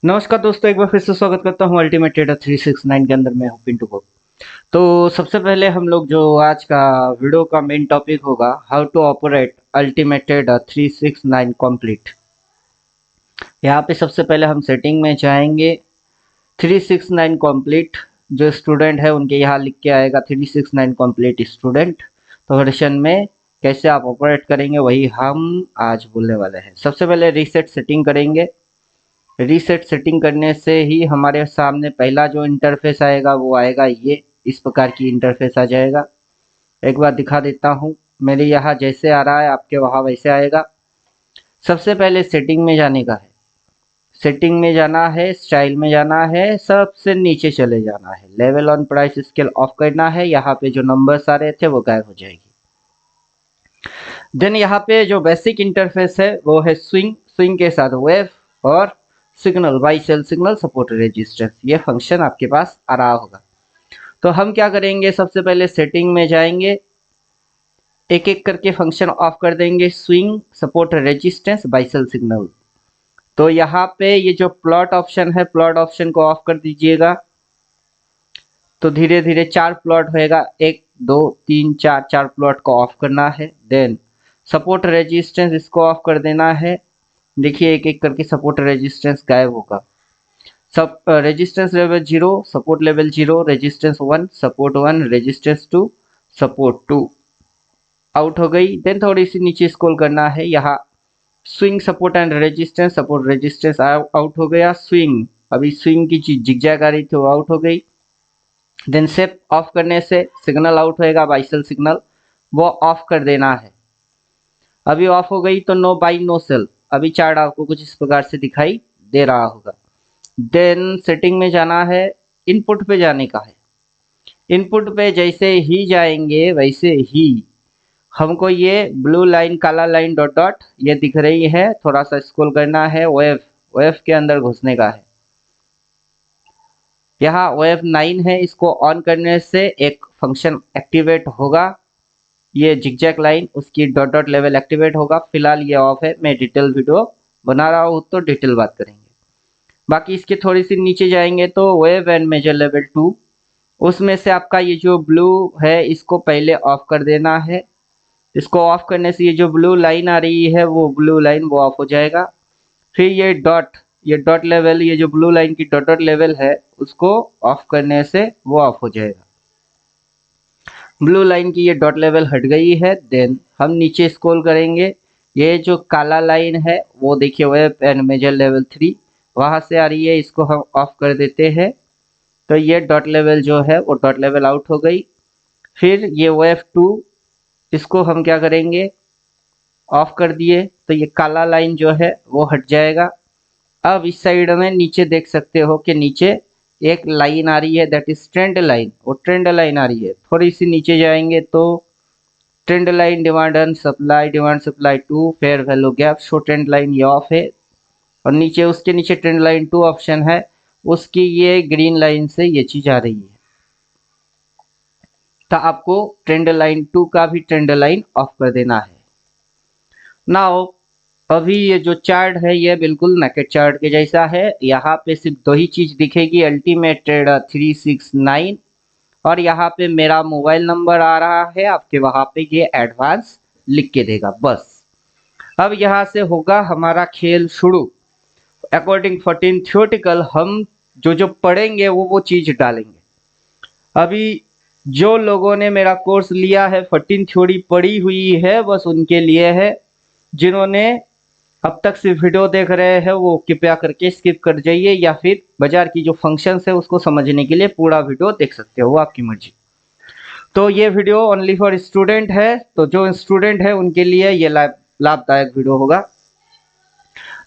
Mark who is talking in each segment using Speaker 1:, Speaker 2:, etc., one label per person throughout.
Speaker 1: नमस्कार दोस्तों, एक बार फिर से स्वागत करता हूँ अल्टीमेट ट्रेडर 369 के अंदर। मैं हूँ पिंटू को। तो सबसे पहले हम लोग जो आज का वीडियो का मेन टॉपिक होगा, how to operate ultimate trader 369 complete. यहाँ पे सबसे पहले हम सेटिंग में जाएंगे। 369 कंप्लीट जो स्टूडेंट है उनके यहाँ लिख के आएगा 369 कंप्लीट स्टूडेंट। तो वर्जन में कैसे आप ऑपरेट करेंगे वही हम आज बोलने वाले हैं। सबसे पहले रीसेट सेटिंग करेंगे। रीसेट सेटिंग करने से ही हमारे सामने पहला जो इंटरफेस आएगा वो आएगा, ये इस प्रकार की इंटरफेस आ जाएगा। एक बार दिखा देता हूँ, मेरे यहाँ जैसे आ रहा है आपके वहाँ वैसे आएगा। सबसे पहले सेटिंग में जाने का है, सेटिंग में जाना है, स्टाइल में जाना है, सबसे नीचे चले जाना है, level on price scale of करना है। यहाँ पे जो नंबर्स आ रहे थे वो गायब हो जाएगी। देन यहाँ पे जो बेसिक इंटरफेस है वो है स्विंग, स्विंग के साथ वेव और signal, buy sell signal, support resistance, ये फंक्शन आपके पास आ रहा होगा। तो हम क्या करेंगे, सबसे पहले सेटिंग में जाएंगे, एक एक करके फंक्शन ऑफ कर देंगे, swing, support resistance, buy sell signal. तो यहाँ पे ये जो प्लॉट ऑप्शन है, प्लॉट ऑप्शन को ऑफ कर दीजिएगा। तो धीरे धीरे 4 प्लॉट होएगा, 1 2 3 4, 4 प्लॉट को ऑफ करना है। देन सपोर्ट रेजिस्टेंस इसको ऑफ कर देना है। देखिए एक एक करके सपोर्ट रेजिस्टेंस गायब होगा। सब resistance level 0, support level 0, resistance 1, support 1, resistance 2, support 2 out हो गई। देन थोड़ी सी नीचे स्क्रॉल करना है, यहाँ swing, support and resistance, support resistance out हो गया। स्विंग, अभी स्विंग की जिगजैग आ रही थी वो आउट हो गई। देन सेप ऑफ करने से सिग्नल आउट होएगा, बाइसेल सिग्नल, वो ऑफ कर देना है। अभी ऑफ हो गई तो नो बाई नो सेल, अभी चार्ट आपको कुछ इस प्रकार से दिखाई दे रहा होगा। देन सेटिंग में जाना है, इनपुट पे जाने का है। इनपुट पे जैसे ही जाएंगे वैसे ही हमको ये ब्लू लाइन, काला लाइन, डॉट डॉट ये दिख रही है। थोड़ा सा स्क्रॉल करना है, वेव, वेव के अंदर घुसने का है। यहाँ वेव 9 है, इसको ऑन करने से एक फंक्शन एक्टिवेट होगा, ये जिगजैग लाइन, उसकी डॉट डॉट लेवल एक्टिवेट होगा। फिलहाल ये ऑफ है, मैं डिटेल वीडियो बना रहा हूँ तो डिटेल बात करेंगे। बाकी इसके थोड़ी सी नीचे जाएंगे तो वेव एंड मेजर लेवल 2, उसमें से आपका ये जो ब्लू है इसको पहले ऑफ कर देना है। इसको ऑफ करने से ये जो ब्लू लाइन आ रही है वो ब्लू लाइन वो ऑफ हो जाएगा। फिर ये डॉट, ये डॉट लेवल, ये जो ब्लू लाइन की डॉट डॉट लेवल है उसको ऑफ करने से वो ऑफ हो जाएगा। ब्लू लाइन की ये डॉट लेवल हट गई है। देन हम नीचे स्क्रॉल करेंगे, ये जो काला लाइन है वो देखिए वेव एंड मेजर लेवल 3 वहां से आ रही है, इसको हम ऑफ कर देते हैं। तो ये डॉट लेवल जो है वो डॉट लेवल आउट हो गई। फिर ये वेव 2, इसको हम क्या करेंगे, ऑफ कर दिए तो ये काला लाइन जो है वो हट जाएगा। अब इस साइड में नीचे देख सकते हो कि नीचे एक लाइन आ रही है, दैट इज ट्रेंड लाइन, वो ट्रेंड लाइन आ रही है। थोड़ी सी नीचे जाएंगे तो trend line, demand and supply, demand supply 2, fair value gap, show trend line ये ऑफ है। और नीचे उसके नीचे ट्रेंड लाइन 2 ऑप्शन है, उसकी ये ग्रीन लाइन से ये चीज आ रही है। तो आपको ट्रेंड लाइन 2 का भी ट्रेंड लाइन ऑफ कर देना है। नाउ अभी ये जो चार्ट है ये बिल्कुल नेकेड चार्ट के जैसा है। यहाँ पे सिर्फ दो ही चीज दिखेगी, अल्टीमेट ट्रेडर 369, और यहाँ पे मेरा मोबाइल नंबर आ रहा है, आपके वहां पे ये एडवांस लिख के देगा बस। अब यहाँ से होगा हमारा खेल शुरू। अकॉर्डिंग 14 थ्योरेटिकल हम जो जो पढ़ेंगे वो चीज डालेंगे। अभी जो लोगों ने मेरा कोर्स लिया है, 14 थ्योरी पढ़ी हुई है, बस उनके लिए है। जिन्होंने अब तक सिर्फ वीडियो देख रहे हैं वो कृपया करके स्किप कर जाइए, या फिर बाजार की जो फंक्शंस है उसको समझने के लिए पूरा वीडियो देख सकते हो, वो आपकी मर्जी। तो ये वीडियो ओनली फॉर स्टूडेंट है, तो जो स्टूडेंट है उनके लिए ये लाभदायक वीडियो होगा।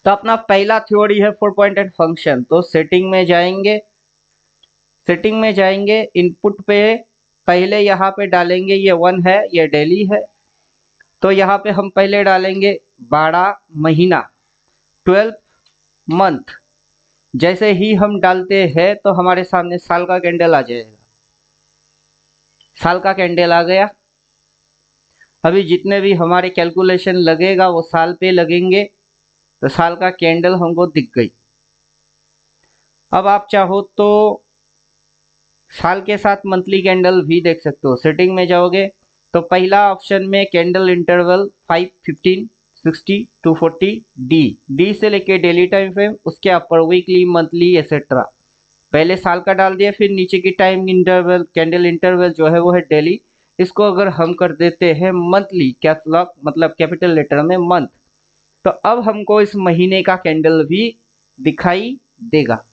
Speaker 1: तो अपना पहला थ्योरी है 4 पॉइंट एंड फंक्शन। तो सेटिंग में जाएंगे, सेटिंग में जाएंगे, इनपुट पे पहले यहाँ पे डालेंगे, ये 1 है, ये डेली है। तो यहाँ पे हम पहले डालेंगे 12 महीना, 12 मंथ। जैसे ही हम डालते हैं तो हमारे सामने साल का कैंडल आ जाएगा, साल का कैंडल आ गया। अभी जितने भी हमारे कैलकुलेशन लगेगा वो साल पे लगेंगे, तो साल का कैंडल हमको दिख गई। अब आप चाहो तो साल के साथ मंथली कैंडल भी देख सकते हो। सेटिंग में जाओगे तो पहला ऑप्शन में कैंडल इंटरवल 5, 15, 60, 240 डी, डी से लेके डेली टाइम फ्रेम, उसके अपर वीकली, मंथली एक्सेट्रा। पहले साल का डाल दिया, फिर नीचे की टाइम इंटरवल, कैंडल इंटरवल जो है वो है डेली। इसको अगर हम कर देते हैं मंथली, कैप्स लॉक मतलब कैपिटल लेटर में मंथ, तो अब हमको इस महीने का कैंडल भी दिखाई देगा।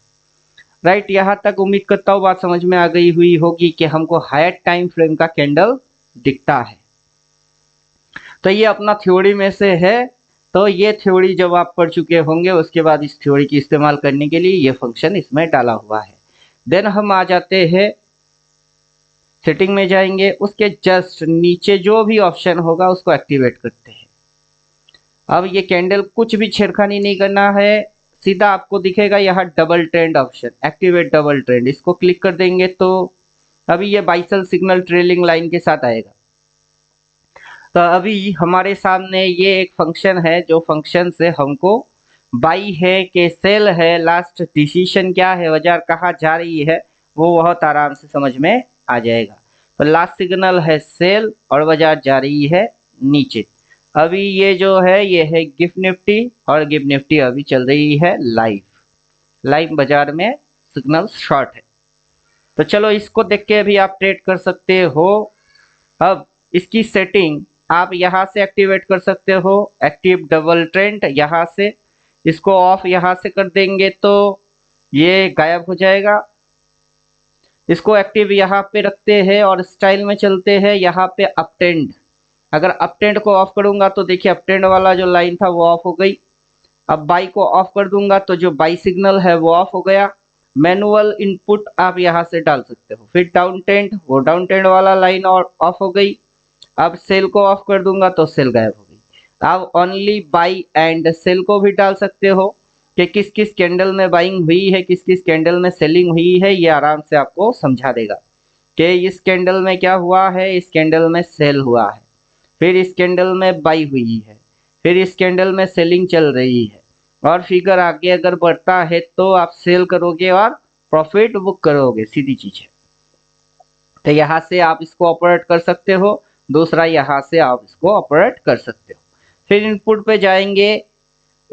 Speaker 1: राइट, यहाँ तक उम्मीद करता हूँ बात समझ में आ गई हुई होगी कि हमको हायर टाइम फ्रेम का कैंडल दिखता है। तो ये अपना थ्योरी में से है। तो ये थ्योरी जब आप पढ़ चुके होंगे उसके बाद इस थ्योरी की इस्तेमाल करने के लिए ये फंक्शन इसमें डाला हुआ है। देन हम आ जाते हैं सेटिंग में, जाएंगे उसके जस्ट नीचे जो भी ऑप्शन होगा उसको एक्टिवेट करते हैं। अब ये कैंडल कुछ भी छेड़खानी नहीं करना है, सीधा आपको दिखेगा यहाँ double trend option, activate double trend, इसको क्लिक कर देंगे तो अभी ये बाइसल सिग्नल ट्रेलिंग लाइन के साथ आएगा। तो अभी हमारे सामने ये एक फंक्शन है, जो फंक्शन से हमको बाई है कि सेल है, लास्ट डिसीजन क्या है, बाजार कहाँ जा रही है, वो बहुत आराम से समझ में आ जाएगा। तो लास्ट सिग्नल है सेल और बाजार जा रही है नीचे। अभी ये जो है ये है गिफ्ट निफ्टी, और गिफ्ट निफ्टी अभी चल रही है लाइव बाजार में सिग्नल शॉर्ट है। तो चलो इसको देख के भी आप ट्रेड कर सकते हो। अब इसकी सेटिंग आप यहाँ से एक्टिवेट कर सकते हो, एक्टिव डबल ट्रेंड, यहाँ से इसको ऑफ यहाँ से कर देंगे तो ये गायब हो जाएगा। इसको एक्टिव यहाँ पे रखते हैं और स्टाइल में चलते हैं, यहाँ पे अप ट्रेंड, अगर अप ट्रेंड को ऑफ करूंगा तो देखिए अप ट्रेंड वाला जो लाइन था वो ऑफ हो गई। अब बाई को ऑफ कर दूंगा तो जो बाई सिग्नल है वो ऑफ हो गया। मैनुअल इनपुट आप यहाँ से डाल सकते हो। फिर डाउन ट्रेंड, वो डाउन ट्रेंड वाला लाइन और ऑफ हो गई। अब सेल को ऑफ कर दूंगा तो सेल गायब हो गई। अब ओनली बाई एंड सेल को भी डाल सकते हो कि किस किस कैंडल में बाइंग हुई है, किस किस कैंडल में सेलिंग हुई है, ये आराम से आपको समझा देगा कि इस कैंडल में क्या हुआ है, इस कैंडल में सेल हुआ है, फिर इस कैंडल में बाई हुई है, फिर इस कैंडल में सेलिंग चल रही है, और फिगर आगे अगर बढ़ता है तो आप सेल करोगे और प्रॉफिट बुक करोगे, सीधी चीज है। तो यहाँ से आप इसको ऑपरेट कर सकते हो, दूसरा यहाँ से आप इसको ऑपरेट कर सकते हो। फिर इनपुट पे जाएंगे,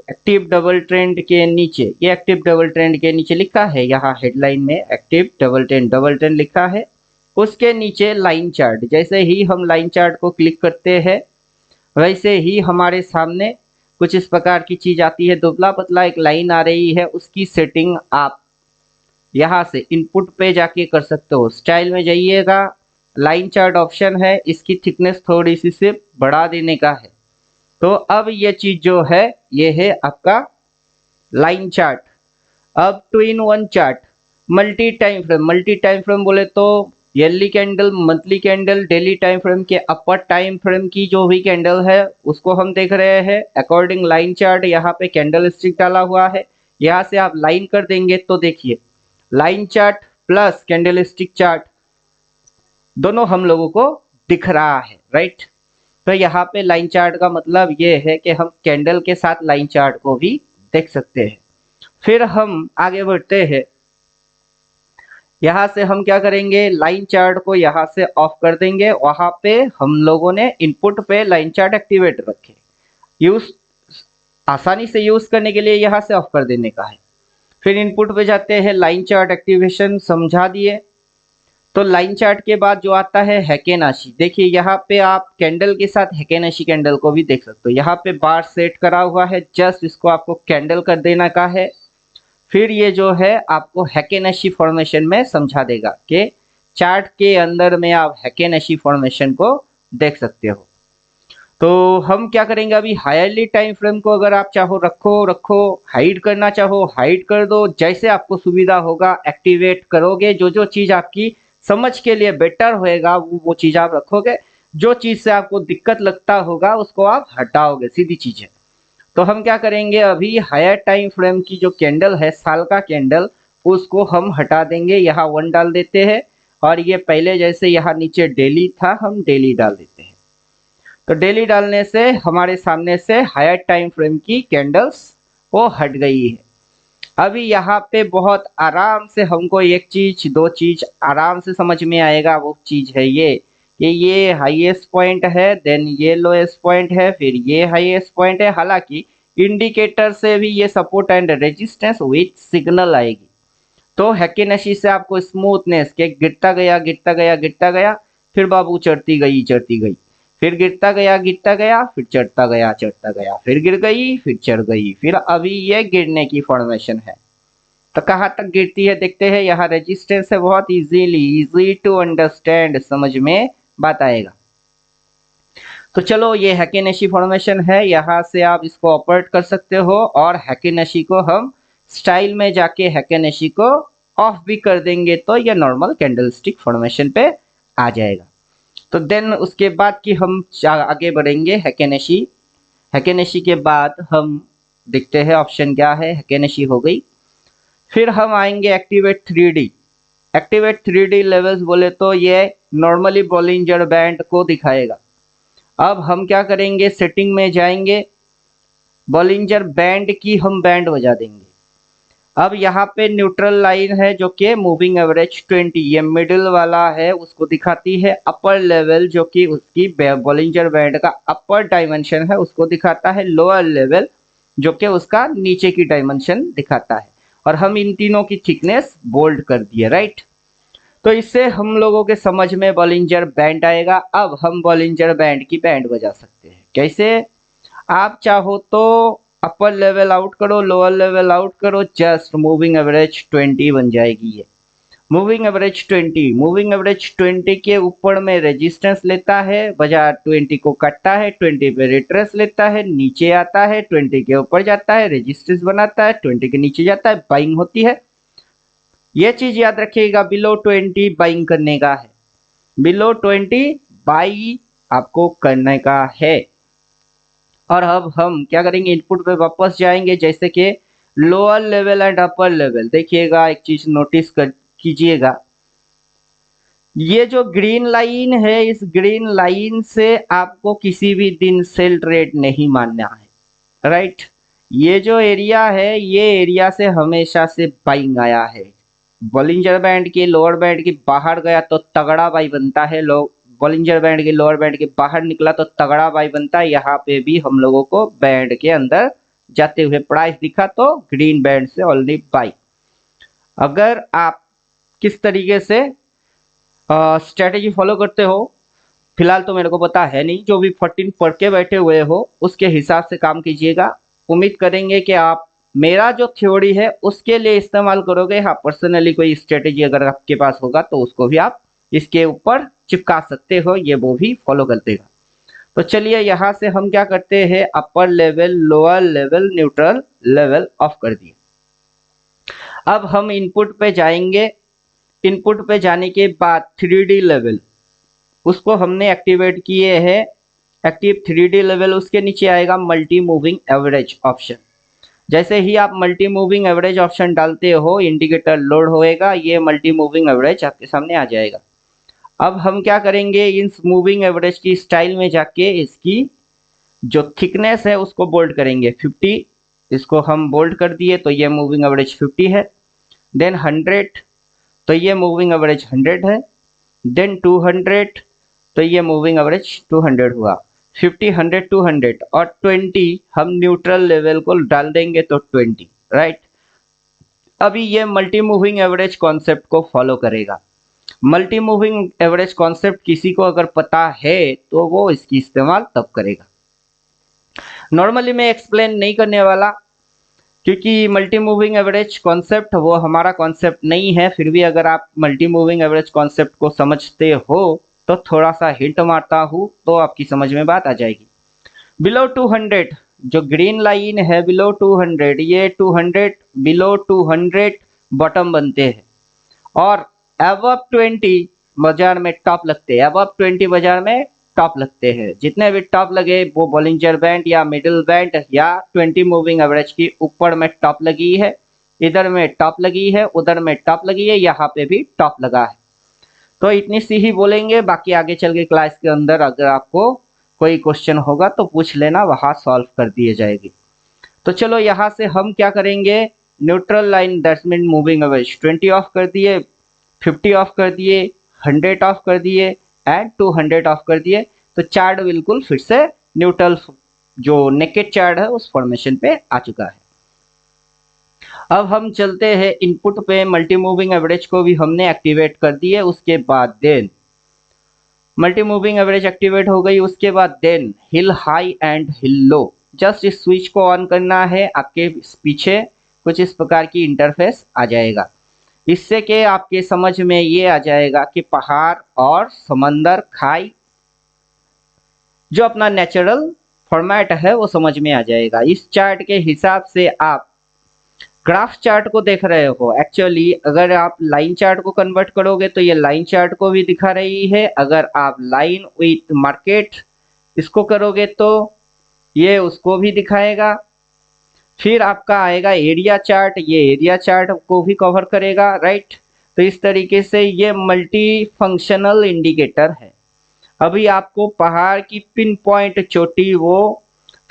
Speaker 1: एक्टिव डबल ट्रेंड के नीचे, ये एक्टिव डबल ट्रेंड के नीचे लिखा है, यहाँ हेडलाइन में एक्टिव डबल ट्रेंड लिखा है। उसके नीचे लाइन चार्ट, जैसे ही हम लाइन चार्ट को क्लिक करते हैं वैसे ही हमारे सामने कुछ इस प्रकार की चीज आती है, दुबला पतला एक लाइन आ रही है, उसकी सेटिंग आप यहाँ से इनपुट पे जाके कर सकते हो। स्टाइल में जाइएगा, लाइन चार्ट ऑप्शन है, इसकी थिकनेस थोड़ी सी से बढ़ा देने का है। तो अब ये चीज जो है ये है आपका लाइन चार्ट। अब 2 in 1 chart, multi time frame बोले तो yearly candle, monthly candle, daily time frame के अपर टाइम फ्रेम की जो भी कैंडल है उसको हम देख रहे हैं अकॉर्डिंग लाइन चार्ट। यहाँ पे कैंडल स्टिक डाला हुआ है, यहाँ से आप लाइन कर देंगे तो देखिए line chart plus candle stick chart दोनों हम लोगों को दिख रहा है, राइट। तो यहाँ पे लाइन चार्ट का मतलब ये है कि हम कैंडल के साथ लाइन चार्ट को भी देख सकते हैं। फिर हम आगे बढ़ते हैं, यहाँ से हम क्या करेंगे, लाइन चार्ट को यहाँ से ऑफ कर देंगे। वहां पे हम लोगों ने इनपुट पे लाइन चार्ट एक्टिवेट रखे, यूज आसानी से यूज करने के लिए यहाँ से ऑफ कर देने का है। फिर इनपुट पे जाते हैं, लाइन चार्ट एक्टिवेशन समझा दिए। तो लाइन चार्ट के बाद जो आता है हेकेनाशी, देखिए यहाँ पे आप कैंडल के साथ हेकेनाशी कैंडल को भी देख सकते हो। यहाँ पे बार सेट करा हुआ है, जस्ट इसको आपको कैंडल कर देना का है। फिर ये जो है आपको हेकेनाशी फॉर्मेशन में समझा देगा कि चार्ट के अंदर में आप हेकेनाशी फॉर्मेशन को देख सकते हो। तो हम क्या करेंगे, अभी हायरली टाइम फ्रेम को अगर आप चाहो रखो, हाइड करना चाहो हाइड कर दो, जैसे आपको सुविधा होगा एक्टिवेट करोगे। जो जो चीज आपकी समझ के लिए बेटर होएगा वो चीज आप रखोगे, जो चीज से आपको दिक्कत लगता होगा उसको आप हटाओगे, सीधी चीज है। तो हम क्या करेंगे, अभी हायर टाइम फ्रेम की जो कैंडल है साल का कैंडल, उसको हम हटा देंगे, यहाँ 1 डाल देते हैं। और ये पहले जैसे यहाँ नीचे डेली था हम डेली डाल देते हैं। तो डेली डालने से हमारे सामने से हायर टाइम फ्रेम की कैंडल्स वो हट गई है। अभी यहाँ पे बहुत आराम से हमको एक चीज दो चीज आराम से समझ में आएगा। वो चीज है ये कि ये हाईएस्ट पॉइंट है, देन ये लोएस्ट पॉइंट है, फिर ये हाईएस्ट पॉइंट है। हालांकि इंडिकेटर से भी ये support and resistance with signal आएगी। तो हैकेनेसी से आपको स्मूथनेस के गिरता गया गिरता गया गिरता गया, फिर बाबू चढ़ती गई, फिर गिरता गया, फिर चढ़ता गया, फिर गिर गई, फिर चढ़ गई, फिर अभी ये गिरने की फॉर्मेशन है। तो कहाँ तक गिरती है देखते हैं। यहाँ रेजिस्टेंस है, बहुत इजी टू अंडरस्टैंड, समझ में बात आएगा। तो चलो ये हैकेनेसी फॉर्मेशन है, यहाँ से आप इसको ऑपरेट कर सकते हो और हैकेनेसी को हम स्टाइल में जाके हैकेनेसी को ऑफ भी कर देंगे तो ये नॉर्मल कैंडलस्टिक फॉर्मेशन पे आ जाएगा। तो देन उसके बाद कि हम आगे बढ़ेंगे हैकेनेसी के बाद हम देखते हैं ऑप्शन क्या है। हैकेनेसी हो गई, फिर हम आएंगे activate 3D। Activate 3D levels बोले तो ये नॉर्मली बॉलिंजर बैंड को दिखाएगा। अब हम क्या करेंगे, सेटिंग में जाएंगे, बॉलिंजर बैंड की हम बैंड बजा देंगे। अब यहाँ पे न्यूट्रल लाइन है जो कि मूविंग एवरेज 20, ये मिडिल वाला है, उसको दिखाती है। अपर लेवल जो कि उसकी बॉलिंजर बैंड का अपर डायमेंशन है उसको दिखाता है। लोअर लेवल जो कि उसका नीचे की डायमेंशन दिखाता है। और हम इन तीनों की थिकनेस बोल्ड कर दिए, राइट। तो इससे हम लोगों के समझ में बॉलिंजर बैंड आएगा। अब हम बॉलिंजर बैंड की बैंड बजा सकते हैं। कैसे? आप चाहो तो अपर लेवल आउट करो, लोअर लेवल आउट करो, जस्ट मूविंग एवरेज 20 बन जाएगी ये। मूविंग एवरेज 20 के ऊपर में रेजिस्टेंस लेता है, बाजार 20 को काटता है, 20 पे रिट्रेस लेता है, नीचे आता है, 20 के ऊपर जाता है, रेजिस्टेंस बनाता है, 20 के नीचे जाता है, बाइंग होती है। ये चीज याद रखिएगा, बिलो 20 बाइंग करने का है, बिलो 20 बाई आपको करने का है। और अब हम क्या करेंगे, इनपुट पे वापस जाएंगे। जैसे कि lower level and upper level, देखिएगा एक चीज नोटिस कर कीजिएगा, ये जो ग्रीन लाइन है, इस ग्रीन लाइन से आपको किसी भी दिन सेल ट्रेड नहीं मानना है, राइट। ये जो एरिया है, ये एरिया से हमेशा से बाइंग आया है। बॉलिंजर बैंड के लोअर बैंड के बाहर गया तो तगड़ा बाई बनता है, लोग बॉलिंजर बैंड के लोअर बैंड के बाहर निकला तो तगड़ा बाई बनता है। यहाँ पे भी हम लोगों को बैंड के अंदर जाते हुए प्राइस दिखा तो ग्रीन बैंड से ऑलरेडी बाई। अगर आप किस तरीके से स्ट्रेटेजी फॉलो करते हो, फिलहाल तो मेरे को पता है नहीं, जो भी 14 पढ़ के बैठे हुए हो उसके हिसाब से काम कीजिएगा। उम्मीद करेंगे कि आप मेरा जो थ्योरी है उसके लिए इस्तेमाल करोगे। हाँ, पर्सनली कोई स्ट्रेटेजी अगर आपके पास होगा तो उसको भी आप इसके ऊपर चिपका सकते हो, ये वो भी फॉलो कर देगा। तो चलिए यहाँ से हम क्या करते हैं, upper level, lower level, neutral level of कर दिए। अब हम इनपुट पे जाएंगे। इनपुट पे जाने के बाद 3D लेवल उसको हमने एक्टिवेट किए हैं। एक्टिव 3D लेवल, उसके नीचे आएगा मल्टी मूविंग एवरेज ऑप्शन। जैसे ही आप मल्टी मूविंग एवरेज ऑप्शन डालते हो, इंडिकेटर लोड होएगा, ये मल्टी मूविंग एवरेज आपके सामने आ जाएगा। अब हम क्या करेंगे, इस मूविंग एवरेज की स्टाइल में जाके इसकी जो थिकनेस है उसको बोल्ड करेंगे 50। इसको हम बोल्ड कर दिए तो ये मूविंग एवरेज 50 है। देन 100 तो ये मूविंग एवरेज 100 है। देन 200 तो ये मूविंग एवरेज 200 हुआ। 50, 100, 200 और 20 हम न्यूट्रल लेवल को डाल देंगे तो 20, राइट। अभी ये मल्टी मूविंग एवरेज कॉन्सेप्ट को फॉलो करेगा। मल्टी मूविंग एवरेज कॉन्सेप्ट किसी को अगर पता है तो वो इसकी इस्तेमाल तब करेगा। नॉर्मली मैं एक्सप्लेन नहीं करने वाला क्योंकि मल्टी मूविंग एवरेज कॉन्सेप्ट वो हमारा कॉन्सेप्ट नहीं है। फिर भी अगर आप मल्टी मूविंग एवरेज कॉन्सेप्ट को समझते हो तो थोड़ा सा हिंट मारता हूँ तो आपकी समझ में बात आ जाएगी। बिलो 200 जो ग्रीन लाइन है, बिलो 200, ये 200 बिलो 200 बॉटम बनते हैं और अबव 20 बाजार में टॉप लगते हैं। अबव 20 बाजार में टॉप लगते हैं। जितने भी टॉप लगे वो बॉलिंजर बैंड या मिडिल बैंड या 20 मूविंग एवरेज की ऊपर में टॉप लगी है, इधर में टॉप लगी है, उधर में टॉप लगी है, यहाँ पे भी टॉप लगा है। तो इतनी सी ही बोलेंगे, बाकी आगे चल के क्लास के अंदर अगर आपको कोई क्वेश्चन होगा तो पूछ लेना, वहाँ सॉल्व कर दिए जाएगी। तो चलो यहाँ से हम क्या करेंगे, neutral line that's mean moving average 20 of कर दिए, 50 ऑफ कर दिए, 100 ऑफ कर दिए एंड 200 ऑफ कर दिए, तो चार्ट बिल्कुल फिर से न्यूट्रल जो नेकेड चार्ट है उस फॉर्मेशन पे आ चुका है। अब हम चलते हैं इनपुट पे, मल्टी मूविंग एवरेज को भी हमने एक्टिवेट कर दिए। उसके बाद then multi moving average activate हो गई, उसके बाद then hill high and hill low. Just इस स्विच को ऑन करना है, आपके पीछे कुछ इस प्रकार की इंटरफेस आ जाएगा। इससे कि आपके समझ में ये आ जाएगा कि पहाड़ और समंदर, खाई जो अपना नेचुरल फॉर्मेट है वो समझ में आ जाएगा। इस चार्ट के हिसाब से आप ग्राफ चार्ट को देख रहे हो। एक्चुअली अगर आप लाइन चार्ट को कन्वर्ट करोगे तो ये लाइन चार्ट को भी दिखा रही है, अगर आप लाइन विथ मार्केट इसको करोगे तो ये उसको भी दिखाएगा। फिर आपका आएगा एरिया चार्ट, ये एरिया चार्ट को भी कवर करेगा, राइट। तो इस तरीके से ये मल्टी फंक्शनल इंडिकेटर है। अभी आपको पहाड़ की पिन पॉइंट चोटी वो,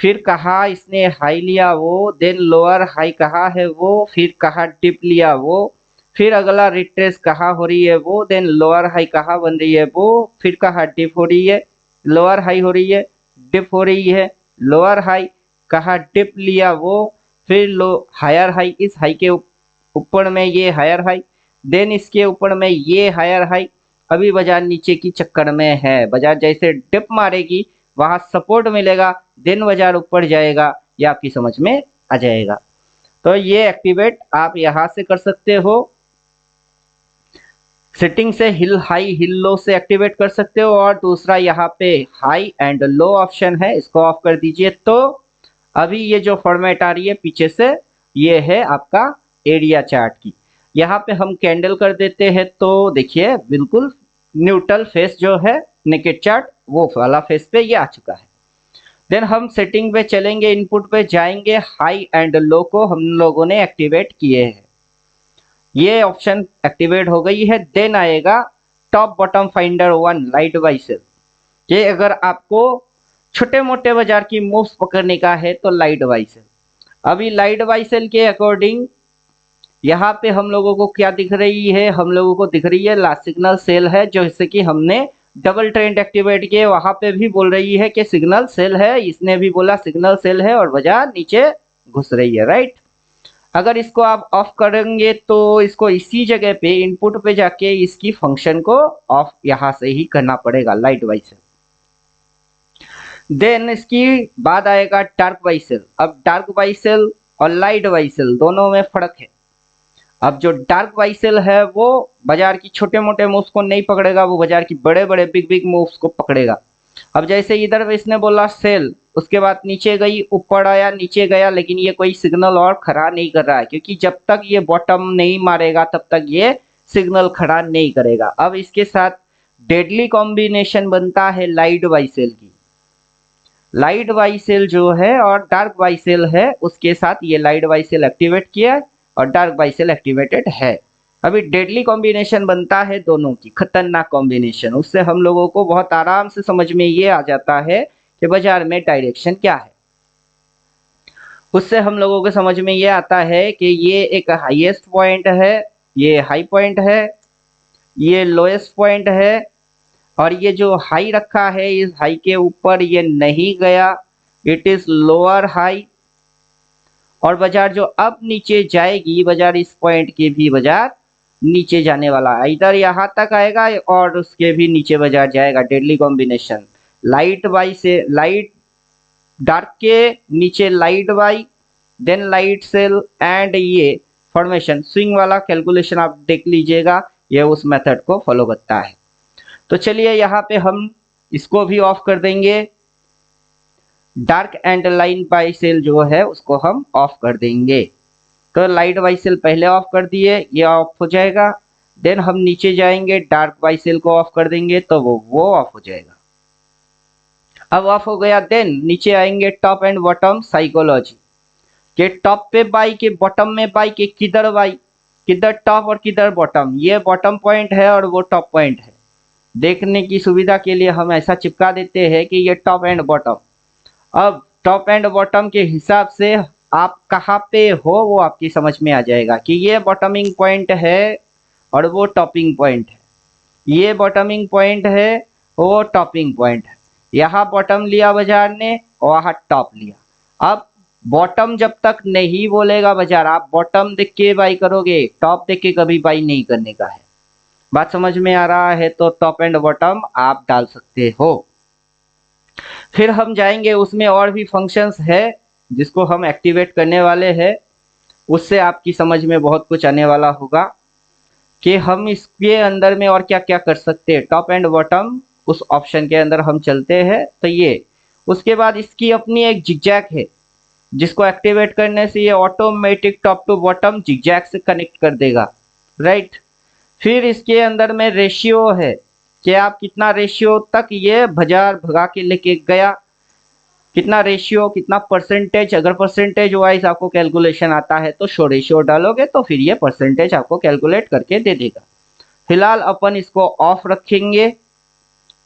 Speaker 1: फिर कहाँ इसने हाई लिया वो, देन लोअर हाई कहाँ है वो, फिर कहाँ डिप लिया वो, फिर अगला रिट्रेस कहाँ हो रही है वो, देन लोअर हाई कहाँ बन रही है वो, फिर कहाँ डिप हो रही है, लोअर हाई हो रही है, डिप हो रही है, लोअर हाई कहाँ डिप लिया वो, फिर लो हायर हाई, इस हाई के ऊपर में ये हायर हाई, देन इसके ऊपर में ये हायर हाई। अभी बाजार नीचे की चक्कर में है, बाजार जैसे डिप मारेगी वहां सपोर्ट मिलेगा, देन बाजार ऊपर जाएगा, ये आपकी समझ में आ जाएगा। तो ये एक्टिवेट आप यहां से कर सकते हो, सेटिंग से हिल हाई हिल लो से एक्टिवेट कर सकते हो, और दूसरा यहाँ पे हाई एंड लो ऑप्शन है, इसको ऑफ कर दीजिए। तो अभी ये जो फॉर्मेट आ रही है पीछे से, ये है आपका एरिया चार्ट की। यहाँ पे हम कैंडल कर देते हैं तो देखिए बिल्कुल न्यूट्रल फेस जो है नेकेड चार्ट वो वाला फेस पे ये आ चुका है। देन हम सेटिंग पे चलेंगे, इनपुट पे जाएंगे, हाई एंड लो को हम लोगों ने एक्टिवेट किए हैं, ये ऑप्शन एक्टिवेट हो गई है। देन आएगा top bottom finder 1 light buy sell. ये अगर आपको छोटे मोटे बाजार की मूव्स पकड़ने का है तो लाइट बाय सेल। अभी लाइट बाय सेल के अकॉर्डिंग यहाँ पे हम लोगों को क्या दिख रही है, हम लोगों को दिख रही है लास्ट सिग्नल सेल है, जैसे कि हमने डबल ट्रेंड एक्टिवेट किए, वहां पे भी बोल रही है कि सिग्नल सेल है, इसने भी बोला सिग्नल सेल है और बाजार नीचे घुस रही है, राइट। अगर इसको आप ऑफ करेंगे तो इसको इसी जगह पे इनपुट पे जाके इसकी फंक्शन को ऑफ यहां से ही करना पड़ेगा, लाइट बाय सेल। देन इसकी बाद आएगा डार्क बाय सेल। अब डार्क बाय सेल और लाइट बाय सेल दोनों में फर्क है। अब जो डार्क बाय सेल है वो बाजार की छोटे मोटे मूव्स को नहीं पकड़ेगा, वो बाजार की बड़े बड़े बिग बिग मूव्स को पकड़ेगा। अब जैसे इधर इसने बोला सेल, उसके बाद नीचे गई, ऊपर आया, नीचे गया, लेकिन ये कोई सिग्नल और खड़ा नहीं कर रहा है, क्योंकि जब तक ये बॉटम नहीं मारेगा तब तक ये सिग्नल खड़ा नहीं करेगा। अब इसके साथ डेडली कॉम्बिनेशन बनता है लाइट बाय सेल की। लाइट बाय सेल जो है और डार्क बाय सेल है, उसके साथ ये लाइट बाय सेल एक्टिवेट किया और डार्क बाय सेल एक्टिवेटेड है। अभी डेडली कॉम्बिनेशन बनता है दोनों की, खतरनाक कॉम्बिनेशन। उससे हम लोगों को बहुत आराम से समझ में ये आ जाता है कि बाजार में डायरेक्शन क्या है। उससे हम लोगों को समझ में ये आता है कि ये एक हाईएस्ट पॉइंट है, ये हाई पॉइंट है, ये लोएस्ट पॉइंट है, और ये जो हाई रखा है इस हाई के ऊपर ये नहीं गया, इट इज लोअर हाई। और बाजार जो अब नीचे जाएगी, बाजार इस पॉइंट के भी बाजार नीचे जाने वाला है, इधर यहाँ तक आएगा और उसके भी नीचे बाजार जाएगा। डेडली कॉम्बिनेशन लाइट बाय से लाइट, डार्क के नीचे light buy, then light sell and ये फॉर्मेशन स्विंग वाला कैलकुलेशन आप देख लीजिएगा, ये उस मेथड को फॉलो करता है। तो चलिए यहाँ पे हम इसको भी ऑफ कर देंगे, dark and line buy sell जो है उसको हम ऑफ कर देंगे। तो लाइट बाय सेल पहले ऑफ कर दिए, ये ऑफ हो जाएगा। देन हम नीचे जाएंगे, डार्क बाय सेल को ऑफ कर देंगे तो वो ऑफ हो जाएगा। अब ऑफ हो गया। देन नीचे आएंगे टॉप एंड बॉटम साइकोलॉजी, के टॉप पे बाई के बॉटम में बाई के किधर बाई, किधर टॉप और किधर बॉटम, ये बॉटम पॉइंट है और वो टॉप पॉइंट है। देखने की सुविधा के लिए हम ऐसा चिपका देते हैं कि ये टॉप एंड बॉटम। अब टॉप एंड बॉटम के हिसाब से आप कहाँ पे हो वो आपकी समझ में आ जाएगा कि ये बॉटमिंग पॉइंट है और वो टॉपिंग पॉइंट है, ये बॉटमिंग पॉइंट है वो टॉपिंग पॉइंट है। यहाँ बॉटम लिया बाजार ने, वहाँ टॉप लिया। अब बॉटम जब तक नहीं बोलेगा बाजार, आप बॉटम देख के बाई करोगे, टॉप देख के कभी बाई नहीं करने का है। बात समझ में आ रहा है? तो टॉप एंड बॉटम आप डाल सकते हो। फिर हम जाएंगे, उसमें और भी फंक्शंस है जिसको हम एक्टिवेट करने वाले हैं, उससे आपकी समझ में बहुत कुछ आने वाला होगा कि हम इसके अंदर में और क्या क्या कर सकते हैं। टॉप एंड बॉटम उस ऑप्शन के अंदर हम चलते हैं तो ये, उसके बाद इसकी अपनी एक जिगजैग है जिसको एक्टिवेट करने से ये automatic top to bottom zigzag से कनेक्ट कर देगा, राइट। फिर इसके अंदर में रेशियो है कि आप कितना रेशियो तक ये बाजार भगा के लेके गया, कितना रेशियो, कितना परसेंटेज। अगर परसेंटेज वाइज आपको कैलकुलेशन आता है तो शो रेशियो डालोगे तो फिर ये परसेंटेज आपको कैलकुलेट करके दे देगा। फिलहाल अपन इसको ऑफ रखेंगे,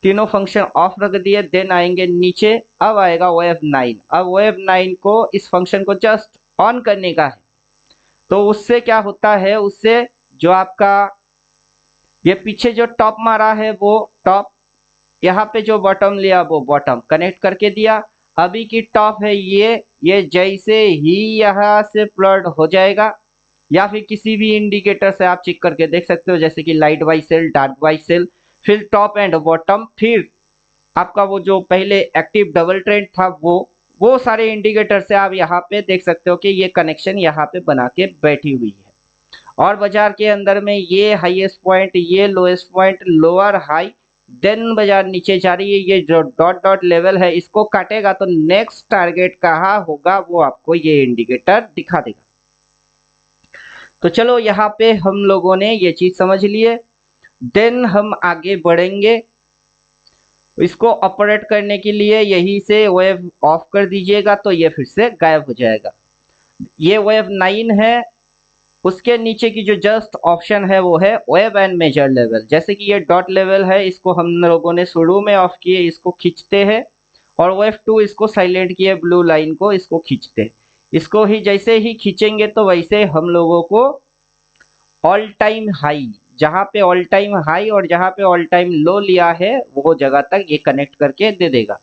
Speaker 1: तीनों फंक्शन ऑफ रख दिए। देन आएंगे नीचे, अब आएगा OF9। अब OF9 को, इस फंक्शन को जस्ट ऑन करने का है। तो उससे क्या होता है, उससे जो आपका ये पीछे जो टॉप मारा है वो टॉप, यहाँ पे जो बॉटम लिया वो बॉटम कनेक्ट करके दिया। अभी की टॉप है ये जैसे ही यहाँ से प्लॉट हो जाएगा, या फिर किसी भी इंडिकेटर से आप चेक करके देख सकते हो, जैसे कि light buy sell, dark buy sell, फिर टॉप एंड बॉटम, फिर आपका वो जो पहले एक्टिव डबल ट्रेंड था वो सारे इंडिकेटर से आप यहाँ पे देख सकते हो कि ये कनेक्शन यहाँ पे बना के बैठी हुई है। और बाजार के अंदर में ये हाईएस्ट पॉइंट, ये lowest point, lower high, then बाजार नीचे जा रही है। ये जो डॉट डॉट लेवल है इसको काटेगा तो नेक्स्ट टारगेट कहाँ होगा वो आपको ये इंडिकेटर दिखा देगा। तो चलो यहाँ पे हम लोगों ने ये चीज समझ लिए। देन हम आगे बढ़ेंगे, इसको ऑपरेट करने के लिए यही से वेव ऑफ कर दीजिएगा तो ये फिर से गायब हो जाएगा। ये वेव 9 है, उसके नीचे की जो जस्ट ऑप्शन है वो है वेव एंड मेजर लेवल। जैसे कि ये डॉट लेवल है, इसको हम लोगों ने शुरू में ऑफ किए, इसको खींचते हैं, और वेव 2 इसको साइलेंट किए, ब्लू लाइन को इसको खींचते हैं। इसको ही जैसे ही खींचेंगे तो वैसे हम लोगों को ऑल टाइम हाई, जहाँ पे ऑल टाइम हाई और जहाँ पे ऑल टाइम लो लिया है वो जगह तक ये कनेक्ट करके दे देगा।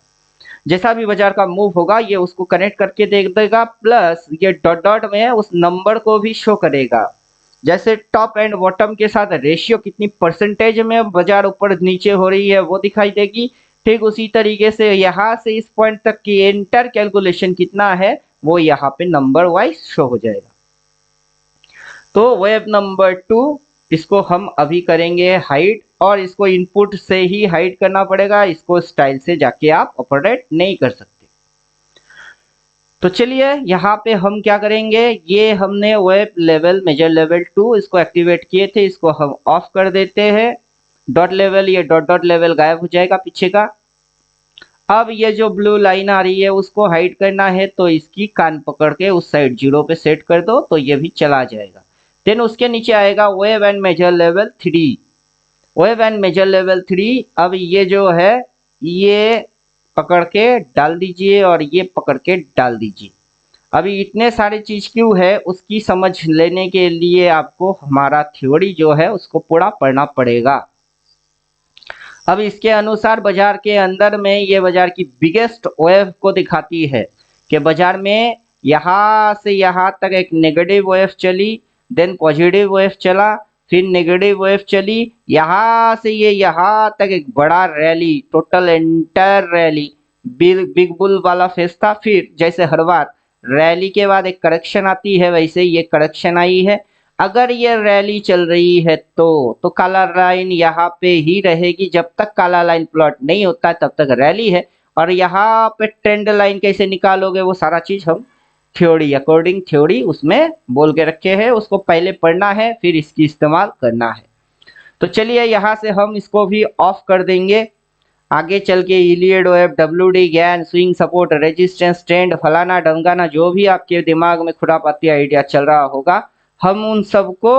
Speaker 1: जैसा भी बाजार का मूव होगा ये उसको कनेक्ट करके दे देगा, प्लस ये डॉट डॉट में उस नंबर को भी शो करेगा। जैसे टॉप एंड बॉटम के साथ रेशियो कितनी परसेंटेज में बाजार ऊपर नीचे हो रही है वो दिखाई देगी, ठीक उसी तरीके से यहाँ से इस पॉइंट तक की एंटर कैलकुलेशन कितना है वो यहाँ पे नंबर वाइज शो हो जाएगा। तो वेब नंबर 2 इसको हम अभी करेंगे हाइड, और इसको इनपुट से ही हाइड करना पड़ेगा, इसको स्टाइल से जाके आप ऑपरेट नहीं कर सकते। तो चलिए यहाँ पे हम क्या करेंगे, ये हमने वेब लेवल मेजर लेवल 2 इसको एक्टिवेट किए थे, इसको हम ऑफ कर देते हैं। डॉट लेवल, ये डॉट डॉट लेवल गायब हो जाएगा पीछे का। अब ये जो ब्लू लाइन आ रही है उसको हाइड करना है तो इसकी कान पकड़ के उस साइड 0 पे सेट कर दो तो ये भी चला जाएगा। देन उसके नीचे आएगा wave and major level 3। Wave and major level 3, अब ये जो है ये पकड़ के डाल दीजिए और ये पकड़ के डाल दीजिए। अभी इतने सारे चीज क्यों है उसकी समझ लेने के लिए आपको हमारा थ्योरी जो है उसको पूरा पढ़ना पड़ेगा। अब इसके अनुसार बाजार के अंदर में ये बाजार की बिगेस्ट वेव को दिखाती है कि बाजार में यहाँ से यहाँ तक एक नेगेटिव वेव चली, देन पॉजिटिव वेव चला, फिर नेगेटिव वेव चली, यहाँ से ये यहाँ तक एक बड़ा rally, total entire rally, big bull वाला फेस था। फिर जैसे हर बार रैली के बाद एक करेक्शन आती है वैसे ये करेक्शन आई है। अगर ये रैली चल रही है तो काला लाइन यहाँ पे ही रहेगी, जब तक काला लाइन प्लॉट नहीं होता तब तक रैली है। और यहाँ पे ट्रेंड लाइन कैसे निकालोगे वो सारा चीज हम थ्योरी, अकॉर्डिंग थ्योरी उसमें बोल के रखे हैं, उसको पहले पढ़ना है फिर इसकी इस्तेमाल करना है। तो चलिए यहाँ से हम इसको भी ऑफ कर देंगे। आगे चल के इलियड वेव, WD ज्ञान, स्विंग सपोर्ट, रेजिस्टेंस, ट्रेंड, फलाना ढंगाना जो भी आपके दिमाग में खुरापाती आइडिया चल रहा होगा हम उन सबको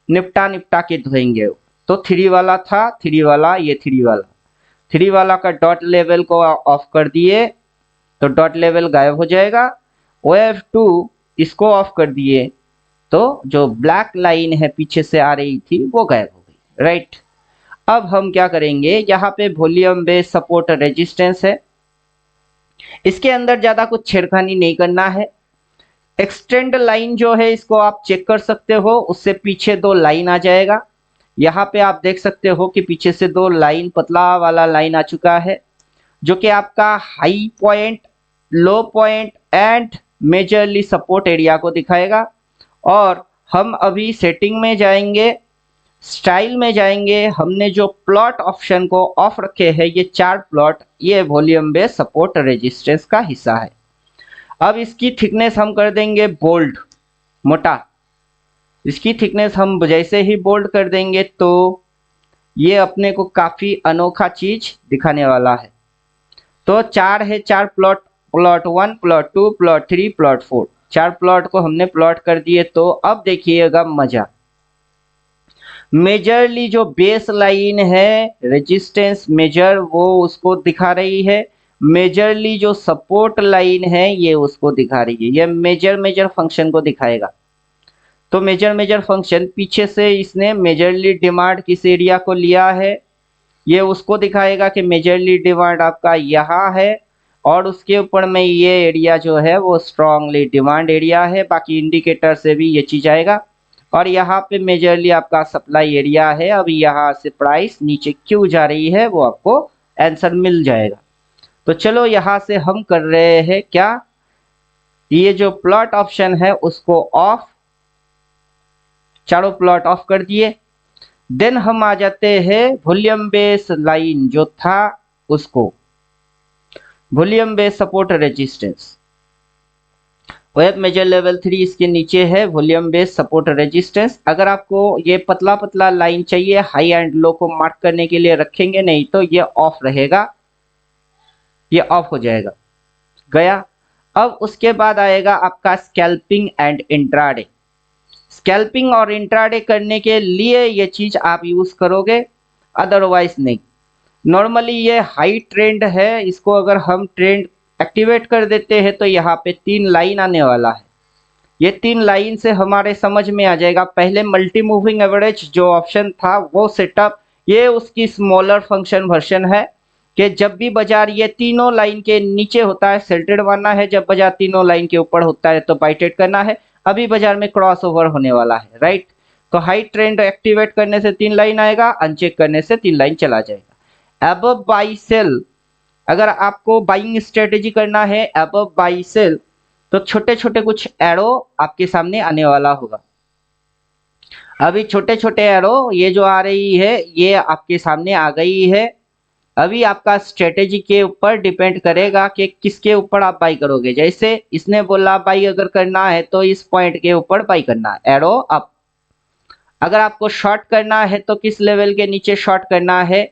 Speaker 1: निपटा के धोएंगे। तो 3 वाला था, 3 वाला, ये 3 वाला का डॉट लेवल को ऑफ कर दिए तो डॉट लेवल गायब हो जाएगा। वेव 2 इसको ऑफ कर दिए तो जो ब्लैक लाइन है पीछे से आ रही थी वो गायब हो गई, राइट। अब हम क्या करेंगे, यहाँ पे वॉल्यूम बेस सपोर्ट रेजिस्टेंस है, इसके अंदर ज्यादा कुछ छेड़खानी नहीं करना है। एक्सटेंड लाइन जो है इसको आप चेक कर सकते हो, उससे पीछे दो लाइन आ जाएगा। यहाँ पे आप देख सकते हो कि पीछे से दो लाइन, पतला वाला लाइन आ चुका है, जो कि आपका high point, low point and majorly support area को दिखाएगा। और हम अभी सेटिंग में जाएंगे, स्टाइल में जाएंगे, हमने जो प्लॉट ऑप्शन को ऑफ रखे हैं ये 4 प्लॉट, ये वॉल्यूम बेस सपोर्ट रेजिस्टेंस का हिस्सा है। अब इसकी थिकनेस हम कर देंगे बोल्ड, मोटा। इसकी थिकनेस हम जैसे ही बोल्ड कर देंगे तो ये अपने को काफी अनोखा चीज दिखाने वाला है। तो 4 है, 4 plot, plot 1, plot 2, plot 3, plot 4, 4 plot को हमने प्लॉट कर दिए। तो अब देखिएगा मजा, मेजरली जो बेस लाइन है रेजिस्टेंस मेजर वो उसको दिखा रही है, मेजरली जो सपोर्ट लाइन है ये उसको दिखा रही है। ये मेजर फंक्शन को दिखाएगा। तो मेजर फंक्शन पीछे से इसने मेजरली डिमांड किस एरिया को लिया है ये उसको दिखाएगा कि मेजरली डिमांड आपका यहाँ है और उसके ऊपर में ये एरिया जो है वो स्ट्रांगली डिमांड एरिया है। बाकी इंडिकेटर से भी ये चीज आएगा। और यहाँ पे मेजरली आपका सप्लाई एरिया है। अभी यहाँ से प्राइस नीचे क्यों जा रही है वो आपको आंसर मिल जाएगा। तो चलो यहाँ से हम कर रहे हैं क्या, ये जो प्लॉट ऑप्शन है उसको ऑफ, चारों प्लॉट ऑफ कर दिए। देन हम आ जाते हैं वॉल्यूम बेस लाइन जो था उसको, volume base support resistance, wave major level 3 इसके नीचे है वॉल्यूम बेस सपोर्ट रेजिस्टेंस। अगर आपको ये पतला पतला लाइन चाहिए हाई एंड लो को मार्क करने के लिए रखेंगे, नहीं तो ये ऑफ रहेगा, ये ऑफ हो जाएगा, गया। अब उसके बाद आएगा आपका स्कैल्पिंग एंड इंट्राडे। स्कैल्पिंग और इंट्राडे करने के लिए ये चीज आप यूज करोगे, अदरवाइज नहीं। नॉर्मली ये हाई ट्रेंड है, इसको अगर हम ट्रेंड एक्टिवेट कर देते हैं तो यहाँ पे 3 लाइन आने वाला है। ये 3 लाइन से हमारे समझ में आ जाएगा। पहले मल्टी मूविंग एवरेज जो ऑप्शन था वो सेटअप, ये उसकी स्मॉलर फंक्शन वर्जन है कि जब भी बाजार ये तीनों लाइन के नीचे होता है सेल्टेड मारना है, जब बाजार तीनों लाइन के ऊपर होता है तो बाई ट्रेड करना है। अभी बाजार में क्रॉस ओवर होने वाला है, राइट। तो हाई ट्रेंड एक्टिवेट करने से 3 लाइन आएगा, अनचेक करने से 3 लाइन चला जाएगा। अबव बाई सेल, अगर आपको बाइंग स्ट्रेटेजी करना है अबव बाई सेल तो छोटे छोटे कुछ एरो आपके सामने आने वाला होगा। अभी छोटे छोटे एरो ये जो आ रही है ये आपके सामने आ गई है। अभी आपका स्ट्रेटेजी के ऊपर डिपेंड करेगा कि किसके ऊपर आप बाई करोगे। जैसे इसने बोला बाई अगर करना है तो इस पॉइंट के ऊपर बाई करना है, एरो अप। अगर आपको शॉर्ट करना है तो किस लेवल के नीचे शॉर्ट करना है,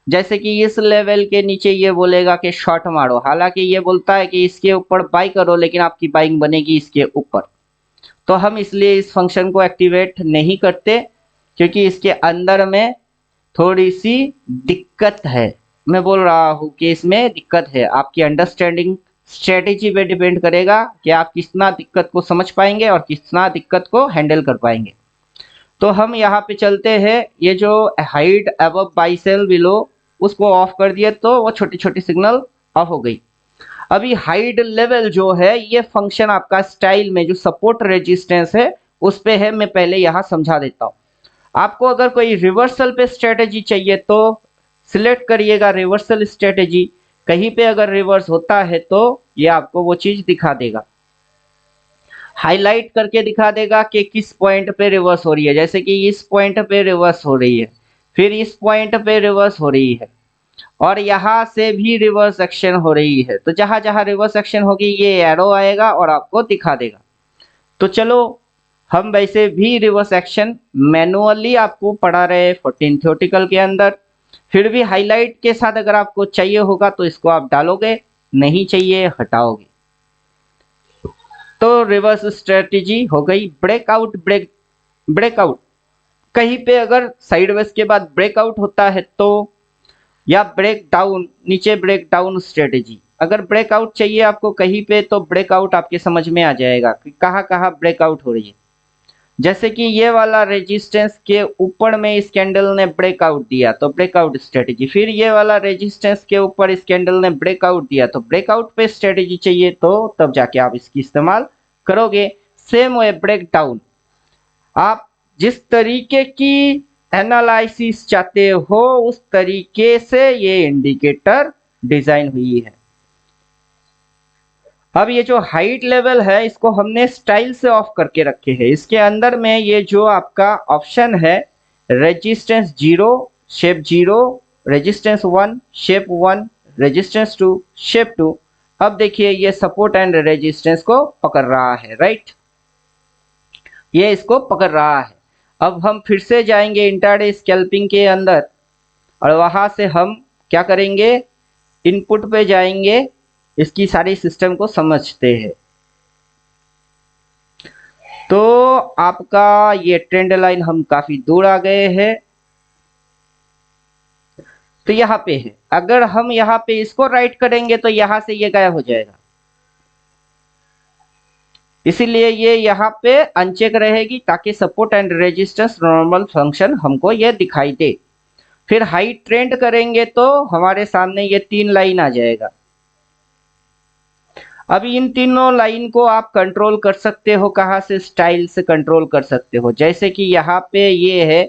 Speaker 1: जैसे कि इस लेवल के नीचे ये बोलेगा कि शॉर्ट मारो, हालांकि ये बोलता है कि इसके ऊपर बाई करो लेकिन आपकी बाइंग बनेगी इसके ऊपर। तो हम इसलिए इस फंक्शन को एक्टिवेट नहीं करते क्योंकि इसके अंदर में थोड़ी सी दिक्कत है। मैं बोल रहा हूँ कि इसमें दिक्कत है, आपकी अंडरस्टैंडिंग स्ट्रेटेजी पे डिपेंड करेगा कि आप कितना दिक्कत को समझ पाएंगे और कितना दिक्कत को हैंडल कर पाएंगे। तो हम यहाँ पे चलते हैं, ये जो hide above by cell below उसको ऑफ कर दिया तो वो छोटी छोटी सिग्नल ऑफ हो गई। अभी हाइड लेवल जो है ये फंक्शन आपका स्टाइल में जो सपोर्ट रेजिस्टेंस है उस पे है, मैं पहले यहाँ समझा देता हूँ। आपको अगर कोई रिवर्सल पे स्ट्रेटेजी चाहिए तो सिलेक्ट करिएगा रिवर्सल स्ट्रेटेजी। कहीं पे अगर रिवर्स होता है तो ये आपको वो चीज दिखा देगा, हाईलाइट करके दिखा देगा कि किस पॉइंट पे रिवर्स हो रही है। जैसे कि इस पॉइंट पे रिवर्स हो रही है, फिर इस पॉइंट पे रिवर्स हो रही है और यहाँ से भी रिवर्स एक्शन हो रही है। तो जहां जहां रिवर्स एक्शन होगी ये एरो आएगा और आपको दिखा देगा। तो चलो हम वैसे भी रिवर्स एक्शन मैनुअली आपको पढ़ा रहे हैं 14 थ्योरेटिकल के अंदर, फिर भी हाईलाइट के साथ अगर आपको चाहिए होगा तो इसको आप डालोगे, नहीं चाहिए हटाओगे। तो रिवर्स स्ट्रेटेजी हो गई। ब्रेकआउट, ब्रेकआउट कहीं पे अगर साइडवेज के बाद ब्रेकआउट होता है तो, या ब्रेक डाउन, नीचे ब्रेक डाउन स्ट्रेटेजी अगर ब्रेकआउट चाहिए आपको कहीं पे तो ब्रेकआउट आपके समझ में आ जाएगा कि कहाँ कहाँ ब्रेकआउट हो रही है। जैसे कि ये वाला रेजिस्टेंस के ऊपर में इस कैंडल ने ब्रेकआउट दिया तो ब्रेकआउट स्ट्रेटेजी, फिर ये वाला रेजिस्टेंस के ऊपर इस कैंडल ने ब्रेकआउट दिया तो ब्रेकआउट पे स्ट्रेटेजी चाहिए, तो तब जाके आप इसकी इस्तेमाल करोगे। सेम वे ब्रेकडाउन, आप जिस तरीके की एनालिसिस चाहते हो उस तरीके से ये इंडिकेटर डिजाइन हुई है। अब ये जो हाइट लेवल है इसको हमने स्टाइल से ऑफ करके रखे हैं। इसके अंदर में ये जो आपका ऑप्शन है resistance 0 shape 0, resistance 1 shape 1, resistance 2 shape 2। अब देखिए ये सपोर्ट एंड रेजिस्टेंस को पकड़ रहा है, राइट, ये इसको पकड़ रहा है। अब हम फिर से जाएंगे इंट्राडे स्कैल्पिंग के अंदर और वहां से हम क्या करेंगे, इनपुट पे जाएंगे, इसकी सारी सिस्टम को समझते हैं। तो आपका ये ट्रेंड लाइन हम काफी दूर आ गए हैं, तो यहाँ पे है। अगर हम यहाँ पे इसको राइट करेंगे तो यहाँ से ये गायब हो जाएगा, इसीलिए ये यहाँ पे अनचेक रहेगी ताकि support and resistance normal function हमको ये दिखाई दे। फिर हाई ट्रेंड करेंगे तो हमारे सामने ये 3 लाइन आ जाएगा। अब इन तीनों लाइन को आप कंट्रोल कर सकते हो, कहाँ से, स्टाइल से कंट्रोल कर सकते हो। जैसे कि यहाँ पे ये है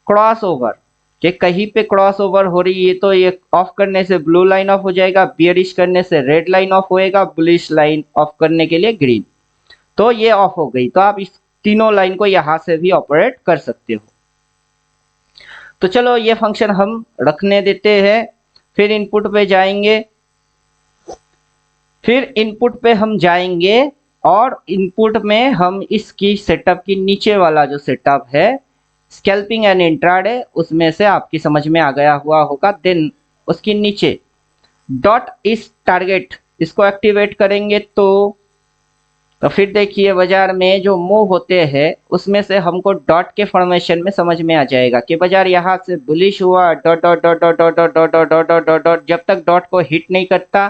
Speaker 1: क्रॉस ओवर, कि कहीं पे क्रॉस ओवर हो रही है तो ये ऑफ करने से ब्लू लाइन ऑफ हो जाएगा, बियरिश करने से रेड लाइन ऑफ होएगा, बुलिश लाइन ऑफ करने के लिए ग्रीन, तो ये ऑफ हो गई। तो आप इस तीनों लाइन को यहाँ से भी ऑपरेट कर सकते हो। तो चलो ये फंक्शन हम रखने देते हैं। फिर इनपुट पे जाएंगे, फिर इनपुट पे हम जाएंगे और इनपुट में हम इसकी सेटअप की नीचे वाला जो सेटअप है स्कैल्पिंग एंड इंट्राडे, उसमें से आपकी समझ में आ गया हुआ होगा। देन उसकी नीचे डॉट इस टारगेट, इसको एक्टिवेट करेंगे तो फिर देखिए बाजार में जो मूव होते हैं उसमें से हमको डॉट के फॉर्मेशन में समझ में आ जाएगा कि बाजार यहाँ से बुलिश हुआ, dot dot dot dot dot dot dot dot dot dot dot, जब तक डॉट को हिट नहीं करता,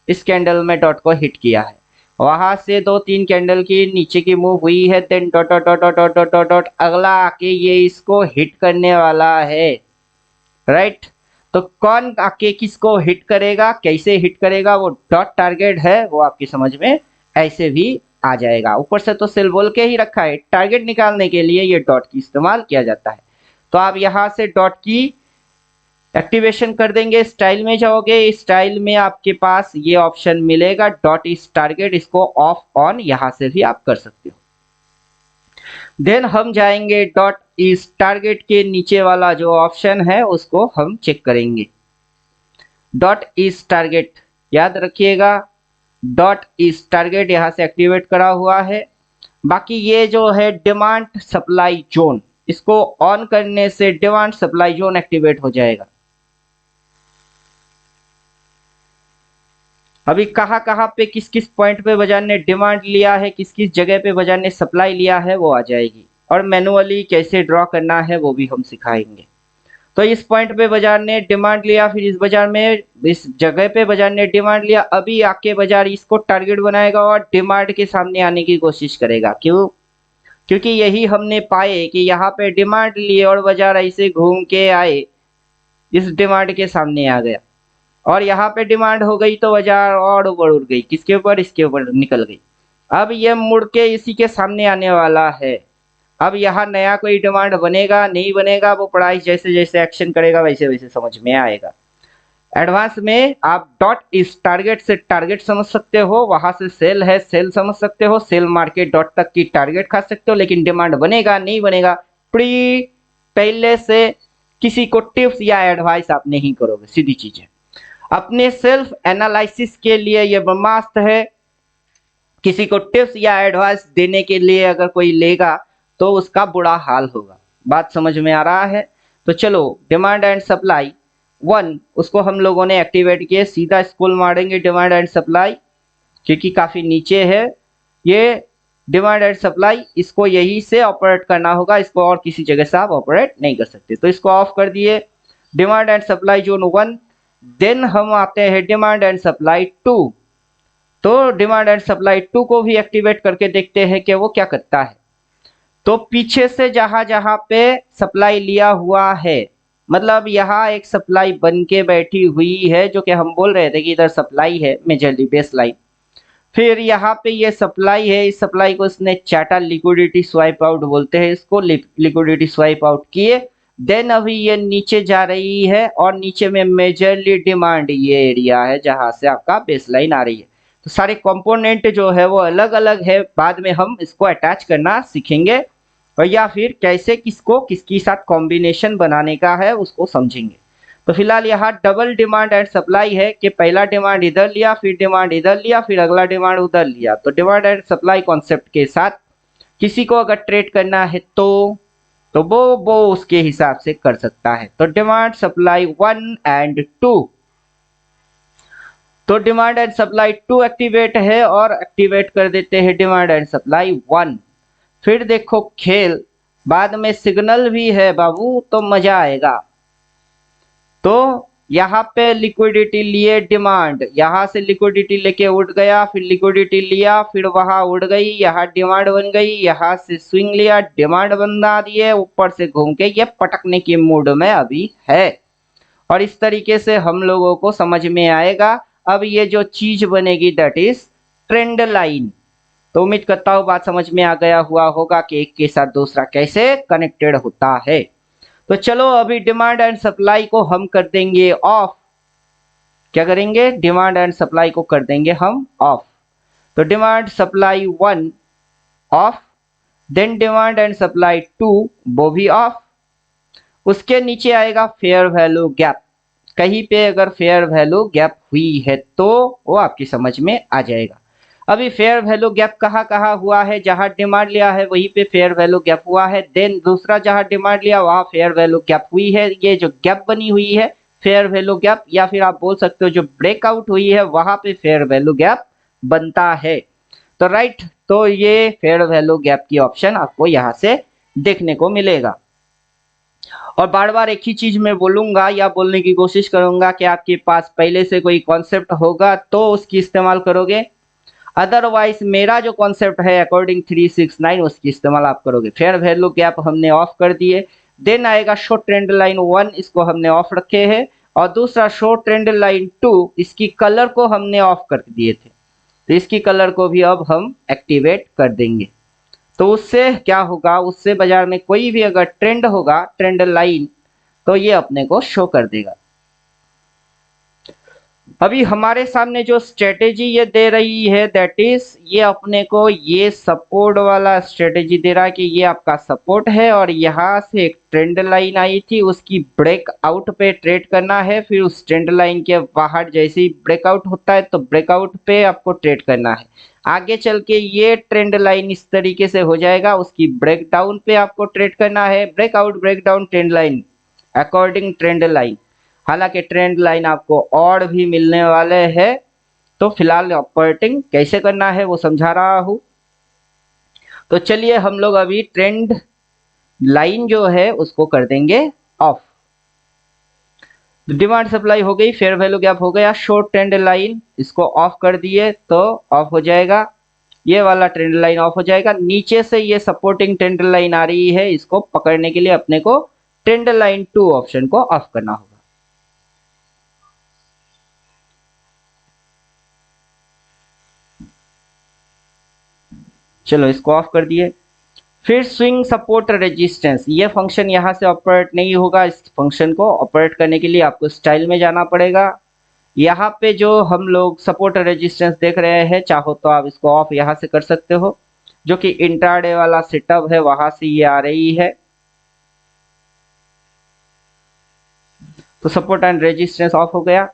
Speaker 1: इस कैंडल में डॉट को हिट किया है, वहां से 2-3 कैंडल की नीचे की मूव हुई है, then dot dot dot dot dot dot dot, अगला आके ये इसको हिट करने वाला है, राइट। तो कौन आके किसको हिट करेगा, कैसे हिट करेगा, वो डॉट टारगेट है, वो आपकी समझ में ऐसे भी आ जाएगा। ऊपर से तो सेल बोल के ही रखा है, टारगेट निकालने के लिए ये डॉट की इस्तेमाल किया जाता है। तो आप यहाँ से डॉट की एक्टिवेशन कर देंगे, स्टाइल में जाओगे, स्टाइल में आपके पास ये ऑप्शन मिलेगा डॉट इस टारगेट, इसको ऑफ ऑन यहाँ से भी आप कर सकते हो। देन हम जाएंगे डॉट इस टारगेट के नीचे वाला जो ऑप्शन है उसको हम चेक करेंगे। डॉट इस टारगेट याद रखिएगा, डॉट इस टारगेट यहाँ से एक्टिवेट करा हुआ है। बाकी ये जो है डिमांड सप्लाई जोन, इसको ऑन करने से डिमांड सप्लाई जोन एक्टिवेट हो जाएगा। अभी कहाँ कहाँ पे किस किस पॉइंट पे बाजार ने डिमांड लिया है, किस किस जगह पे बाजार ने सप्लाई लिया है, वो आ जाएगी। और मैनुअली कैसे ड्रॉ करना है वो भी हम सिखाएंगे। तो इस पॉइंट पे बाजार ने डिमांड लिया, फिर इस बाजार में इस जगह पे बाजार ने डिमांड लिया, अभी आके बाजार इसको टारगेट बनाएगा और डिमांड के सामने आने की कोशिश करेगा। क्यों? क्योंकि यही हमने पाए कि यहाँ पे डिमांड लिए और बाजार ऐसे घूम के आए, इस डिमांड के सामने आ गया और यहाँ पे डिमांड हो गई तो बाजार और ऊपर उड़ गई, किसके ऊपर, इसके ऊपर निकल गई। अब ये मुड़ के इसी के सामने आने वाला है। अब यहाँ नया कोई डिमांड बनेगा नहीं बनेगा, वो प्राइस जैसे जैसे एक्शन करेगा वैसे वैसे समझ में आएगा। एडवांस में आप डॉट इस टारगेट से टारगेट समझ सकते हो, वहां से सेल है सेल समझ सकते हो, सेल मार्केट डॉट तक की टारगेट खा सकते हो, लेकिन डिमांड बनेगा नहीं बनेगा प्री पहले से किसी को टिप्स या एडवाइस आप नहीं करोगे, सीधी चीज है। अपने सेल्फ एनालिसिस के लिए ये ब्रह्मास्त्र है, किसी को टिप्स या एडवाइस देने के लिए अगर कोई लेगा तो उसका बुरा हाल होगा। बात समझ में आ रहा है? तो चलो डिमांड एंड सप्लाई 1 उसको हम लोगों ने एक्टिवेट किए, सीधा स्कूल मारेंगे डिमांड एंड सप्लाई, क्योंकि काफी नीचे है ये डिमांड एंड सप्लाई, इसको यही से ऑपरेट करना होगा, इसको और किसी जगह से आप ऑपरेट नहीं कर सकते। तो इसको ऑफ कर दिए। Demand and supply zone 1 then हम आते हैं डिमांड एंड सप्लाई 2। तो डिमांड एंड सप्लाई 2 को भी एक्टिवेट करके देखते हैं कि वो क्या करता है। तो पीछे से जहां जहां पे सप्लाई लिया हुआ है, मतलब यहाँ एक सप्लाई बन के बैठी हुई है, जो कि हम बोल रहे थे कि इधर सप्लाई है मेजरली बेस लाइन। फिर यहाँ पे ये सप्लाई है, इस सप्लाई को इसने चाटा, लिक्विडिटी स्वाइप आउट बोलते हैं इसको, लिक्विडिटी स्वाइप आउट किए। देन अभी ये नीचे जा रही है और नीचे में मेजरली डिमांड ये एरिया है जहां से आपका बेस लाइन आ रही है। तो सारे कंपोनेंट जो है वो अलग अलग है, बाद में हम इसको अटैच करना सीखेंगे, और या फिर कैसे किसको किसकी साथ कॉम्बिनेशन बनाने का है उसको समझेंगे। तो फिलहाल यहाँ डबल डिमांड एंड सप्लाई है कि पहला डिमांड इधर लिया, फिर डिमांड इधर लिया, फिर अगला डिमांड उधर लिया। तो डिमांड एंड सप्लाई कॉन्सेप्ट के साथ किसी को अगर ट्रेड करना है तो वो उसके हिसाब से कर सकता है। तो डिमांड सप्लाई 1 एंड 2, तो डिमांड एंड सप्लाई 2 एक्टिवेट है और एक्टिवेट कर देते हैं डिमांड एंड सप्लाई 1। फिर देखो खेल, बाद में सिग्नल भी है बाबू, तो मजा आएगा। तो यहाँ पे लिक्विडिटी लिए डिमांड, यहाँ से लिक्विडिटी लेके उड़ गया, फिर लिक्विडिटी लिया, फिर वहां उड़ गई, यहाँ डिमांड बन गई, यहाँ से स्विंग लिया, डिमांड बना दिए, ऊपर से घूम के ये पटकने के मूड में अभी है। और इस तरीके से हम लोगों को समझ में आएगा। अब ये जो चीज बनेगी दैट इज ट्रेंड लाइन। तो उम्मीद करता हूँ बात समझ में आ गया हुआ होगा कि एक के साथ दूसरा कैसे कनेक्टेड होता है। तो चलो अभी डिमांड एंड सप्लाई को हम कर देंगे ऑफ। क्या करेंगे? डिमांड एंड सप्लाई को कर देंगे हम ऑफ। तो demand supply 1 off, then demand and supply 2 वो भी ऑफ। उसके नीचे आएगा फेयर वैल्यू गैप। कहीं पे अगर फेयर वैल्यू गैप हुई है तो वो आपकी समझ में आ जाएगा। अभी फेयर वैल्यू गैप कहाँ कहाँ हुआ है? जहां डिमांड लिया है वहीं पे फेयर वैल्यू गैप हुआ है। देन दूसरा जहां डिमांड लिया वहां फेयर वैल्यू गैप हुई है। ये जो गैप बनी हुई है फेयर वैल्यू गैप, या फिर आप बोल सकते हो जो ब्रेकआउट हुई है वहां पे फेयर वैल्यू गैप बनता है। तो राइट, तो ये फेयर वैल्यू गैप की ऑप्शन आपको यहाँ से देखने को मिलेगा। और बार बार एक ही चीज मैं बोलूंगा या बोलने की कोशिश करूंगा कि आपके पास पहले से कोई कॉन्सेप्ट होगा तो उसकी इस्तेमाल करोगे, अदरवाइज मेरा जो कॉन्सेप्ट है अकॉर्डिंग 369 उसकी इस्तेमाल आप करोगे। फेयर वैल्यू गैप हमने ऑफ कर दिए। देन आएगा शॉर्ट ट्रेंड लाइन 1, इसको हमने ऑफ रखे हैं, और दूसरा शॉर्ट ट्रेंड लाइन 2, इसकी कलर को हमने ऑफ कर दिए थे, तो इसकी कलर को भी अब हम एक्टिवेट कर देंगे। तो उससे क्या होगा? उससे बाजार में कोई भी अगर ट्रेंड होगा, ट्रेंड लाइन, तो ये अपने को शो कर देगा। अभी हमारे सामने जो स्ट्रेटेजी ये दे रही है दैट इज, ये अपने को ये सपोर्ट वाला स्ट्रेटेजी दे रहा है कि ये आपका सपोर्ट है और यहाँ से एक ट्रेंड लाइन आई थी, उसकी ब्रेकआउट पे ट्रेड करना है। फिर उस ट्रेंड लाइन के बाहर जैसे ही ब्रेकआउट होता है तो ब्रेकआउट पे आपको ट्रेड करना है। आगे चल के ये ट्रेंड लाइन इस तरीके से हो जाएगा, उसकी ब्रेकडाउन पे आपको ट्रेड करना है। Breakout, breakdown, trend line, according trend line. हालांकि ट्रेंड लाइन आपको और भी मिलने वाले हैं, तो फिलहाल ऑपरेटिंग कैसे करना है वो समझा रहा हूं। तो चलिए हम लोग अभी ट्रेंड लाइन जो है उसको कर देंगे ऑफ। डिमांड सप्लाई हो गई, फेयर वैल्यू गैप हो गया, शॉर्ट ट्रेंड लाइन इसको ऑफ कर दिए तो ऑफ हो जाएगा। ये वाला ट्रेंड लाइन ऑफ हो जाएगा। नीचे से ये सपोर्टिंग ट्रेंड लाइन आ रही है, इसको पकड़ने के लिए अपने को ट्रेंड लाइन 2 ऑप्शन को ऑफ करना होगा। चलो इसको ऑफ कर दिए। फिर स्विंग सपोर्ट रेजिस्टेंस, ये फंक्शन यहाँ से ऑपरेट नहीं होगा। इस फंक्शन को ऑपरेट करने के लिए आपको स्टाइल में जाना पड़ेगा। यहाँ पे जो हम लोग सपोर्ट रेजिस्टेंस देख रहे हैं, चाहो तो आप इसको ऑफ यहाँ से कर सकते हो, जो कि इंट्राडे वाला सेटअप है वहां से ये आ रही है। तो सपोर्ट एंड रेजिस्टेंस ऑफ हो गया।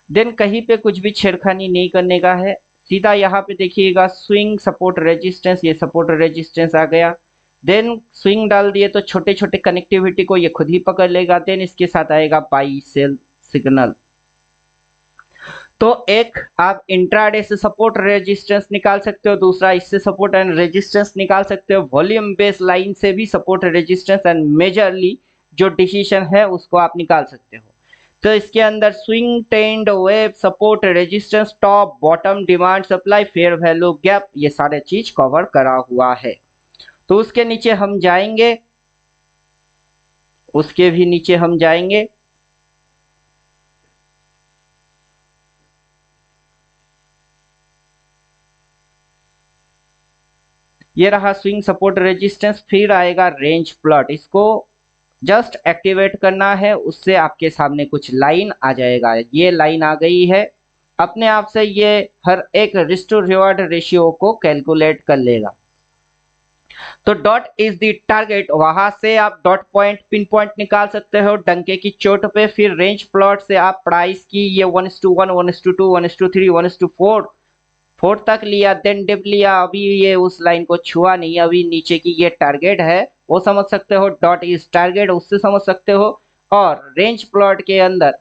Speaker 1: देन कहीं पे कुछ भी छेड़खानी नहीं करने का है, सीधा यहाँ पे देखिएगा स्विंग सपोर्ट रेजिस्टेंस, ये सपोर्ट रेजिस्टेंस आ गया। देन स्विंग डाल दिए तो छोटे छोटे कनेक्टिविटी को ये खुद ही पकड़ लेगा। देन इसके साथ आएगा बाई सेल सिग्नल। तो एक आप इंट्राडे से सपोर्ट रेजिस्टेंस निकाल सकते हो, दूसरा इससे सपोर्ट एंड रेजिस्टेंस निकाल सकते हो। वॉल्यूम बेस लाइन से भी सपोर्ट रेजिस्टेंस एंड मेजरली जो डिसीजन है उसको आप निकाल सकते हो। तो इसके अंदर swing trend wave support resistance top bottom demand supply fair value gap ये सारे चीज कवर करा हुआ है। तो उसके नीचे हम जाएंगे, उसके भी नीचे हम जाएंगे। ये रहा स्विंग सपोर्ट रेजिस्टेंस, फिर आएगा रेंज प्लॉट। इसको जस्ट एक्टिवेट करना है, उससे आपके सामने कुछ लाइन आ जाएगा। ये लाइन आ गई है, अपने आप से ये हर एक रिस्क टू रिवॉर्ड रेशियो को कैलकुलेट कर लेगा। तो डॉट इज द टारगेट, वहां से आप डॉट पॉइंट पिन पॉइंट निकाल सकते हो डंके की चोट पे। फिर रेंज प्लॉट से आप प्राइस की ये 1:1, 1:2, 1:3, 1:4 तक लिया, देन डिप लिया। अभी ये उस लाइन को छुआ नहीं, अभी नीचे की ये टारगेट है, वो समझ सकते हो। डॉट इज टारगेट उससे समझ सकते हो, और रेंज प्लॉट के अंदर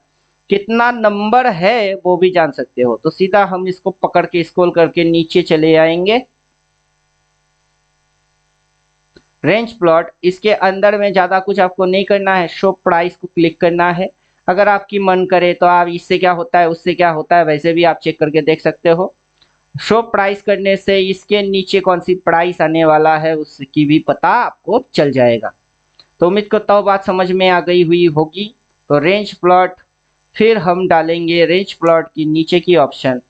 Speaker 1: कितना नंबर है वो भी जान सकते हो। तो सीधा हम इसको पकड़ के स्क्रॉल करके नीचे चले आएंगे। रेंज प्लॉट, इसके अंदर में ज्यादा कुछ आपको नहीं करना है, शो प्राइस को क्लिक करना है। अगर आपकी मन करे तो आप इससे क्या होता है उससे क्या होता है वैसे भी आप चेक करके देख सकते हो। शो प्राइस करने से इसके नीचे कौन सी प्राइस आने वाला है उसकी भी पता आपको चल जाएगा। तो उम्मीद करता हूँ बात समझ में आ गई हुई होगी। तो रेंज प्लॉट, फिर हम डालेंगे रेंज प्लॉट की नीचे की ऑप्शन।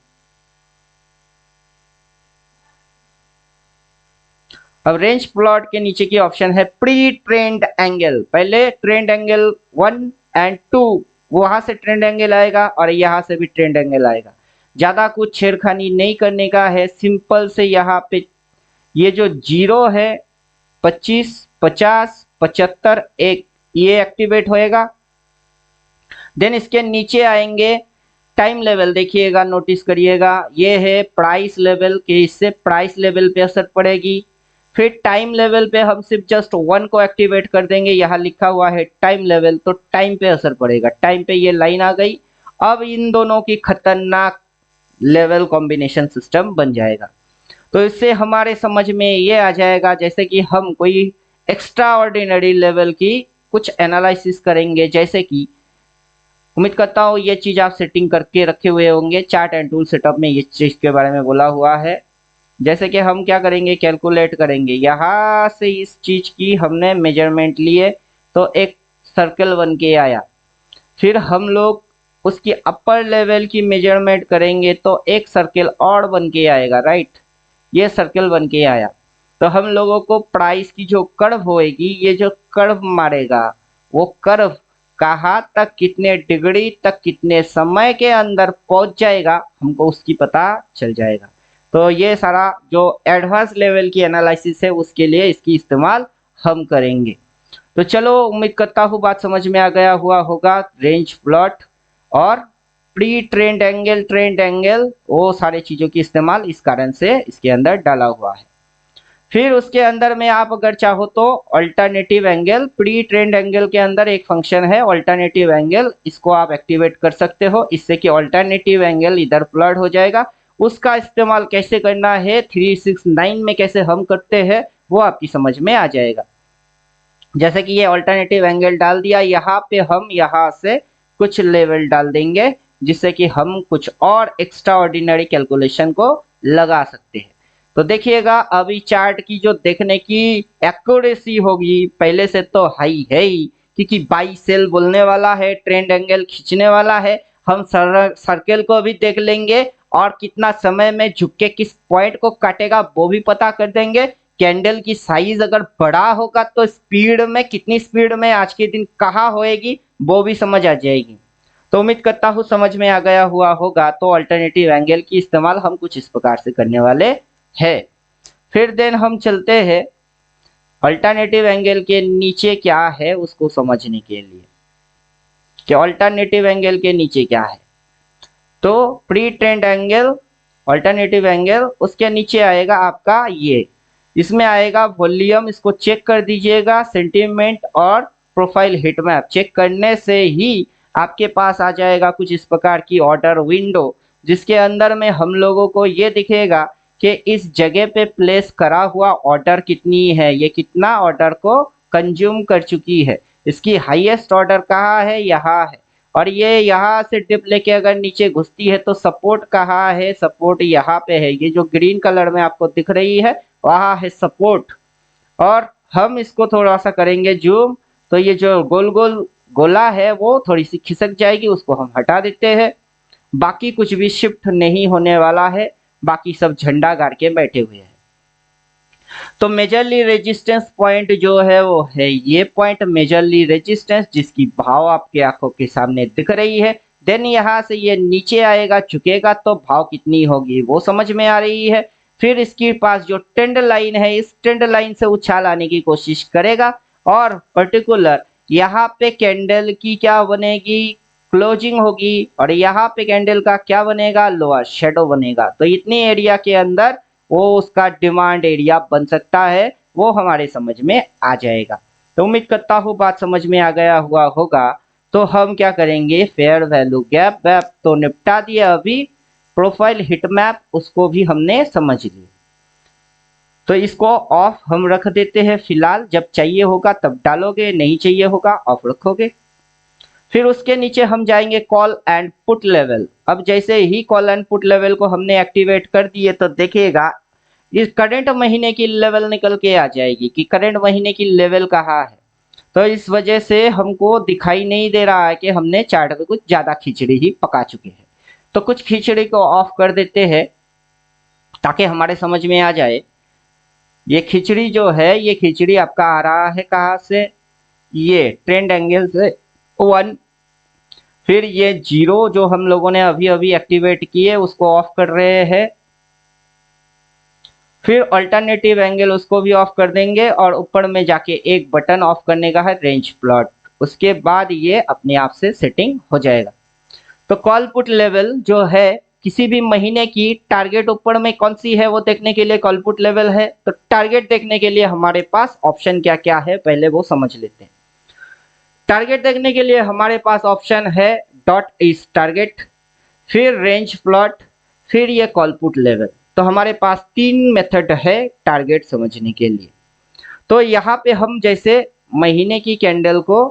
Speaker 1: अब रेंज प्लॉट के नीचे की ऑप्शन है प्री ट्रेंड एंगल। पहले ट्रेंड एंगल 1 और 2, वहां से ट्रेंड एंगल आएगा और यहाँ से भी ट्रेंड एंगल आएगा। ज्यादा कुछ छेड़खानी नहीं करने का है, सिंपल से यहाँ पे ये जो जीरो है 25, 50, 75, 1 ये एक्टिवेट होएगा। देन इसके नीचे आएंगे, टाइम लेवल देखिएगा, नोटिस करिएगा, ये है प्राइस लेवल के, इससे प्राइस लेवल पे असर पड़ेगी। फिर टाइम लेवल पे हम सिर्फ जस्ट 1 को एक्टिवेट कर देंगे, यहाँ लिखा हुआ है टाइम लेवल, तो टाइम पे असर पड़ेगा। टाइम पे ये लाइन आ गई। अब इन दोनों की खतरनाक लेवल कॉम्बिनेशन सिस्टम बन जाएगा। तो इससे हमारे समझ में ये आ जाएगा जैसे कि हम कोई एक्स्ट्रा ऑर्डिनरी लेवल की कुछ एनालिसिस करेंगे। जैसे कि उम्मीद करता हूँ ये चीज आप सेटिंग करके रखे हुए होंगे, चार्ट एंड टूल सेटअप में ये चीज के बारे में बोला हुआ है। जैसे कि हम क्या करेंगे, कैलकुलेट करेंगे। यहाँ से इस चीज की हमने मेजरमेंट लिए तो एक सर्कल बन के आया। फिर हम लोग उसकी अपर लेवल की मेजरमेंट करेंगे तो एक सर्कल और बन के आएगा, राइट। ये सर्कल बन के आया। तो हम लोगों को प्राइस की जो कर्व होएगी, ये जो कर्व मारेगा, वो कर्व कहाँ तक, कितने डिग्री तक, कितने समय के अंदर पहुंच जाएगा, हमको उसकी पता चल जाएगा। तो ये सारा जो एडवांस लेवल की एनालिसिस है उसके लिए इसकी इस्तेमाल हम करेंगे। तो चलो, उम्मीद करता हूँ बात समझ में आ गया हुआ होगा। रेंज प्लॉट और प्री ट्रेंड एंगल वो सारे चीजों की इस्तेमाल इस कारण से इसके अंदर डाला हुआ है। फिर उसके अंदर में आप अगर चाहो तो alternative angle, pre trend angle के अंदर एक फंक्शन है अल्टरनेटिव एंगल, इसको आप एक्टिवेट कर सकते हो, इससे कि अल्टरनेटिव एंगल इधर प्लॉट हो जाएगा। उसका इस्तेमाल कैसे करना है 369 में कैसे हम करते हैं वो आपकी समझ में आ जाएगा। जैसे कि ये अल्टरनेटिव एंगल डाल दिया, यहाँ पे हम यहाँ से कुछ लेवल डाल देंगे जिससे कि हम कुछ और एक्स्ट्रा ऑर्डिनरी कैलकुलेशन को लगा सकते हैं। तो देखिएगा अभी चार्ट की जो देखने की एक्यूरेसी होगी पहले से तो हाई है ही, क्योंकि बाई सेल बोलने वाला है, ट्रेंड एंगल खींचने वाला है। हम सर्कल को भी देख लेंगे और कितना समय में झुक के किस पॉइंट को काटेगा वो भी पता कर देंगे। कैंडल की साइज अगर बड़ा होगा तो स्पीड में, कितनी स्पीड में आज के दिन कहाँ होएगी वो भी समझ आ जाएगी। तो उम्मीद करता हूँ समझ में आ गया हुआ होगा। तो अल्टरनेटिव एंगल की इस्तेमाल हम कुछ इस प्रकार से करने वाले हैं। फिर देन हम चलते हैं अल्टरनेटिव एंगल के नीचे क्या है उसको समझने के लिए, कि अल्टरनेटिव एंगल के नीचे क्या है। तो pre trend angle, alternative angle, उसके नीचे आएगा आपका ये, इसमें आएगा वॉल्यूम, इसको चेक कर दीजिएगा, सेंटीमेंट और प्रोफाइल हिट मैप। चेक करने से ही आपके पास आ जाएगा कुछ इस प्रकार की ऑर्डर विंडो, जिसके अंदर में हम लोगों को ये दिखेगा कि इस जगह पे प्लेस करा हुआ ऑर्डर कितनी है, ये कितना ऑर्डर को कंज्यूम कर चुकी है, इसकी हाईएस्ट ऑर्डर कहाँ है, यहाँ है। और ये यहाँ से डिप लेके अगर नीचे घुसती है तो सपोर्ट कहाँ है, सपोर्ट यहाँ पे है, ये जो ग्रीन कलर में आपको दिख रही है वहाँ है सपोर्ट। और हम इसको थोड़ा सा करेंगे जूम, तो ये जो गोल गोल गोला है वो थोड़ी सी खिसक जाएगी, उसको हम हटा देते हैं। बाकी कुछ भी शिफ्ट नहीं होने वाला है, बाकी सब झंडा गाड़ के बैठे हुए हैं। तो मेजरली रेजिस्टेंस पॉइंट जो है वो है ये पॉइंट, मेजरली रेजिस्टेंस, जिसकी भाव आपके आंखों के सामने दिख रही है। देन यहाँ से ये नीचे आएगा, झुकेगा तो भाव कितनी होगी वो समझ में आ रही है। फिर इसके पास जो ट्रेंड लाइन है, इस ट्रेंड लाइन से उछाल आने की कोशिश करेगा और पर्टिकुलर यहाँ पे कैंडल की क्या बनेगी, क्लोजिंग होगी, और यहाँ पे कैंडल का क्या बनेगा, लोअर शेडो बनेगा। तो इतनी एरिया के अंदर वो उसका डिमांड एरिया बन सकता है, वो हमारे समझ में आ जाएगा। तो उम्मीद करता हूँ बात समझ में आ गया हुआ होगा। तो हम क्या करेंगे, फेयर वैल्यू गैप वैप तो निपटा दिया, अभी प्रोफाइल हिट मैप उसको भी हमने समझ लिया। तो इसको ऑफ हम रख देते हैं फिलहाल, जब चाहिए होगा तब डालोगे, नहीं चाहिए होगा ऑफ रखोगे। फिर उसके नीचे हम जाएंगे कॉल एंड पुट लेवल। अब जैसे ही कॉल एंड पुट लेवल को हमने एक्टिवेट कर दिए तो देखिएगा इस करंट महीने की लेवल निकल के आ जाएगी कि करंट महीने की लेवल कहाँ है। तो इस वजह से हमको दिखाई नहीं दे रहा है कि हमने चार्ट में कुछ ज़्यादा खिचड़ी ही पका चुके हैं। तो कुछ खिचड़ी को ऑफ कर देते हैं ताकि हमारे समझ में आ जाए। ये खिचड़ी जो है, ये खिचड़ी आपका आ रहा है कहाँ से, ये ट्रेंड एंगल से 1, फिर ये 0 जो हम लोगों ने अभी अभी एक्टिवेट किए उसको ऑफ कर रहे हैं, फिर अल्टरनेटिव एंगल उसको भी ऑफ कर देंगे, और ऊपर में जाके एक बटन ऑफ करने का है रेंज प्लॉट। उसके बाद ये अपने आप से सेटिंग हो जाएगा। तो कॉल पुट लेवल जो है किसी भी महीने की टारगेट ऊपर में कौन सी है वो देखने के लिए कॉल पुट लेवल है। तो टारगेट देखने के लिए हमारे पास ऑप्शन क्या क्या है पहले वो समझ लेते हैं। टारगेट देखने के लिए हमारे पास ऑप्शन है डॉट इज टारगेट, फिर रेंज प्लॉट, फिर ये कॉल पुट लेवल। तो हमारे पास 3 मेथड है टारगेट समझने के लिए। तो यहाँ पे हम जैसे महीने की कैंडल को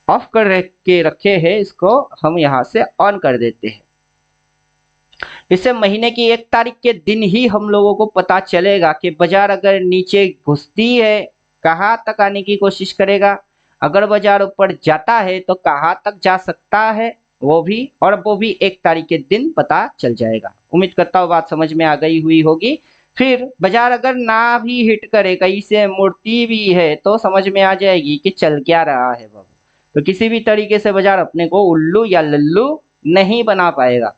Speaker 1: ऑफ कर के रखे हैं, इसको हम यहाँ से ऑन कर देते हैं। इससे महीने की 1 तारीख के दिन ही हम लोगों को पता चलेगा कि बाजार अगर नीचे घुसती है कहाँ तक आने की कोशिश करेगा, अगर बाजार ऊपर जाता है तो कहाँ तक जा सकता है वो भी, और वो भी 1 तारीख के दिन पता चल जाएगा। उम्मीद करता हूँ बात समझ में आ गई हुई होगी। फिर बाजार अगर ना भी हिट करे, कहीं से मुड़ती भी है, तो समझ में आ जाएगी कि चल क्या रहा है बाबू। तो किसी भी तरीके से बाजार अपने को उल्लू या लल्लू नहीं बना पाएगा।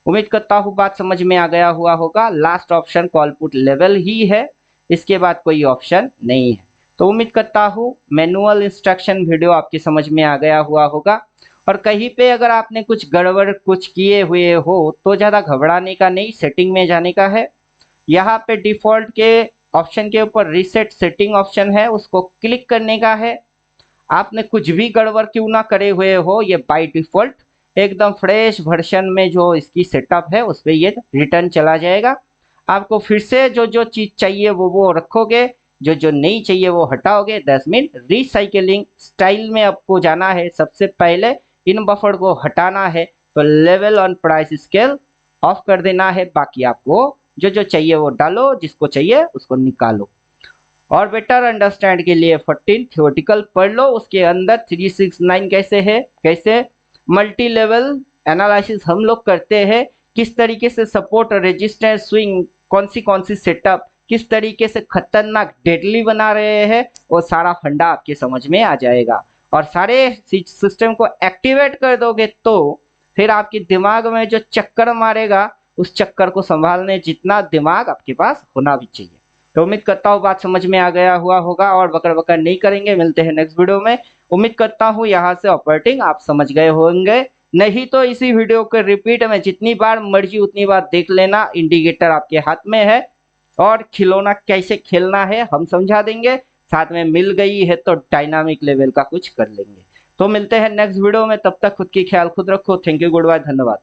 Speaker 1: उम्मीद करता हूँ बात समझ में आ गया हुआ होगा। Last option call put level ही है, इसके बाद कोई ऑप्शन नहीं है। तो उम्मीद करता हूँ मैनुअल इंस्ट्रक्शन वीडियो आपकी समझ में आ गया हुआ होगा। और कहीं पे अगर आपने कुछ गड़बड़ कुछ किए हुए हो तो ज़्यादा घबराने का नहीं, सेटिंग में जाने का है। यहाँ पे डिफ़ॉल्ट के ऑप्शन के ऊपर रीसेट सेटिंग ऑप्शन है, उसको क्लिक करने का है। आपने कुछ भी गड़बड़ क्यों ना करे हुए हो, ये बाय डिफ़ॉल्ट एकदम फ्रेश वर्जन में जो इसकी सेटअप है उस पर ये रिटर्न चला जाएगा। आपको फिर से जो जो चीज़ चाहिए वो रखोगे, जो जो नहीं चाहिए वो हटाओगे। 10 मिनट रिसाइकलिंग स्टाइल में आपको जाना है। सबसे पहले इन बफर को हटाना है, तो level on price scale of कर देना है। बाकी आपको जो जो चाहिए वो डालो, जिसको चाहिए उसको निकालो। और बेटर अंडरस्टैंड के लिए 14 थ्योरेटिकल पढ़ लो, उसके अंदर 369 कैसे है, कैसे मल्टी लेवल एनालिसिस हम लोग करते हैं, किस तरीके से सपोर्ट रेजिस्टेंस स्विंग कौन सी सेटअप किस तरीके से खतरनाक डेडली बना रहे हैं, वो सारा फंडा आपके समझ में आ जाएगा। और सारे सिस्टम को एक्टिवेट कर दोगे तो फिर आपके दिमाग में जो चक्कर मारेगा उस चक्कर को संभालने जितना दिमाग आपके पास होना भी चाहिए। तो उम्मीद करता हूँ बात समझ में आ गया हुआ होगा और बकर बकर नहीं करेंगे। मिलते हैं नेक्स्ट वीडियो में। उम्मीद करता हूँ यहाँ से ऑपरेटिंग आप समझ गए होंगे, नहीं तो इसी वीडियो के रिपीट में जितनी बार मर्जी उतनी बार देख लेना। इंडिकेटर आपके हाथ में है और खिलौना कैसे खेलना है हम समझा देंगे। साथ में मिल गई है तो डायनामिक लेवल का कुछ कर लेंगे। तो मिलते हैं नेक्स्ट वीडियो में, तब तक खुद की ख्याल खुद रखो। थैंक यू, गुड बाय, धन्यवाद।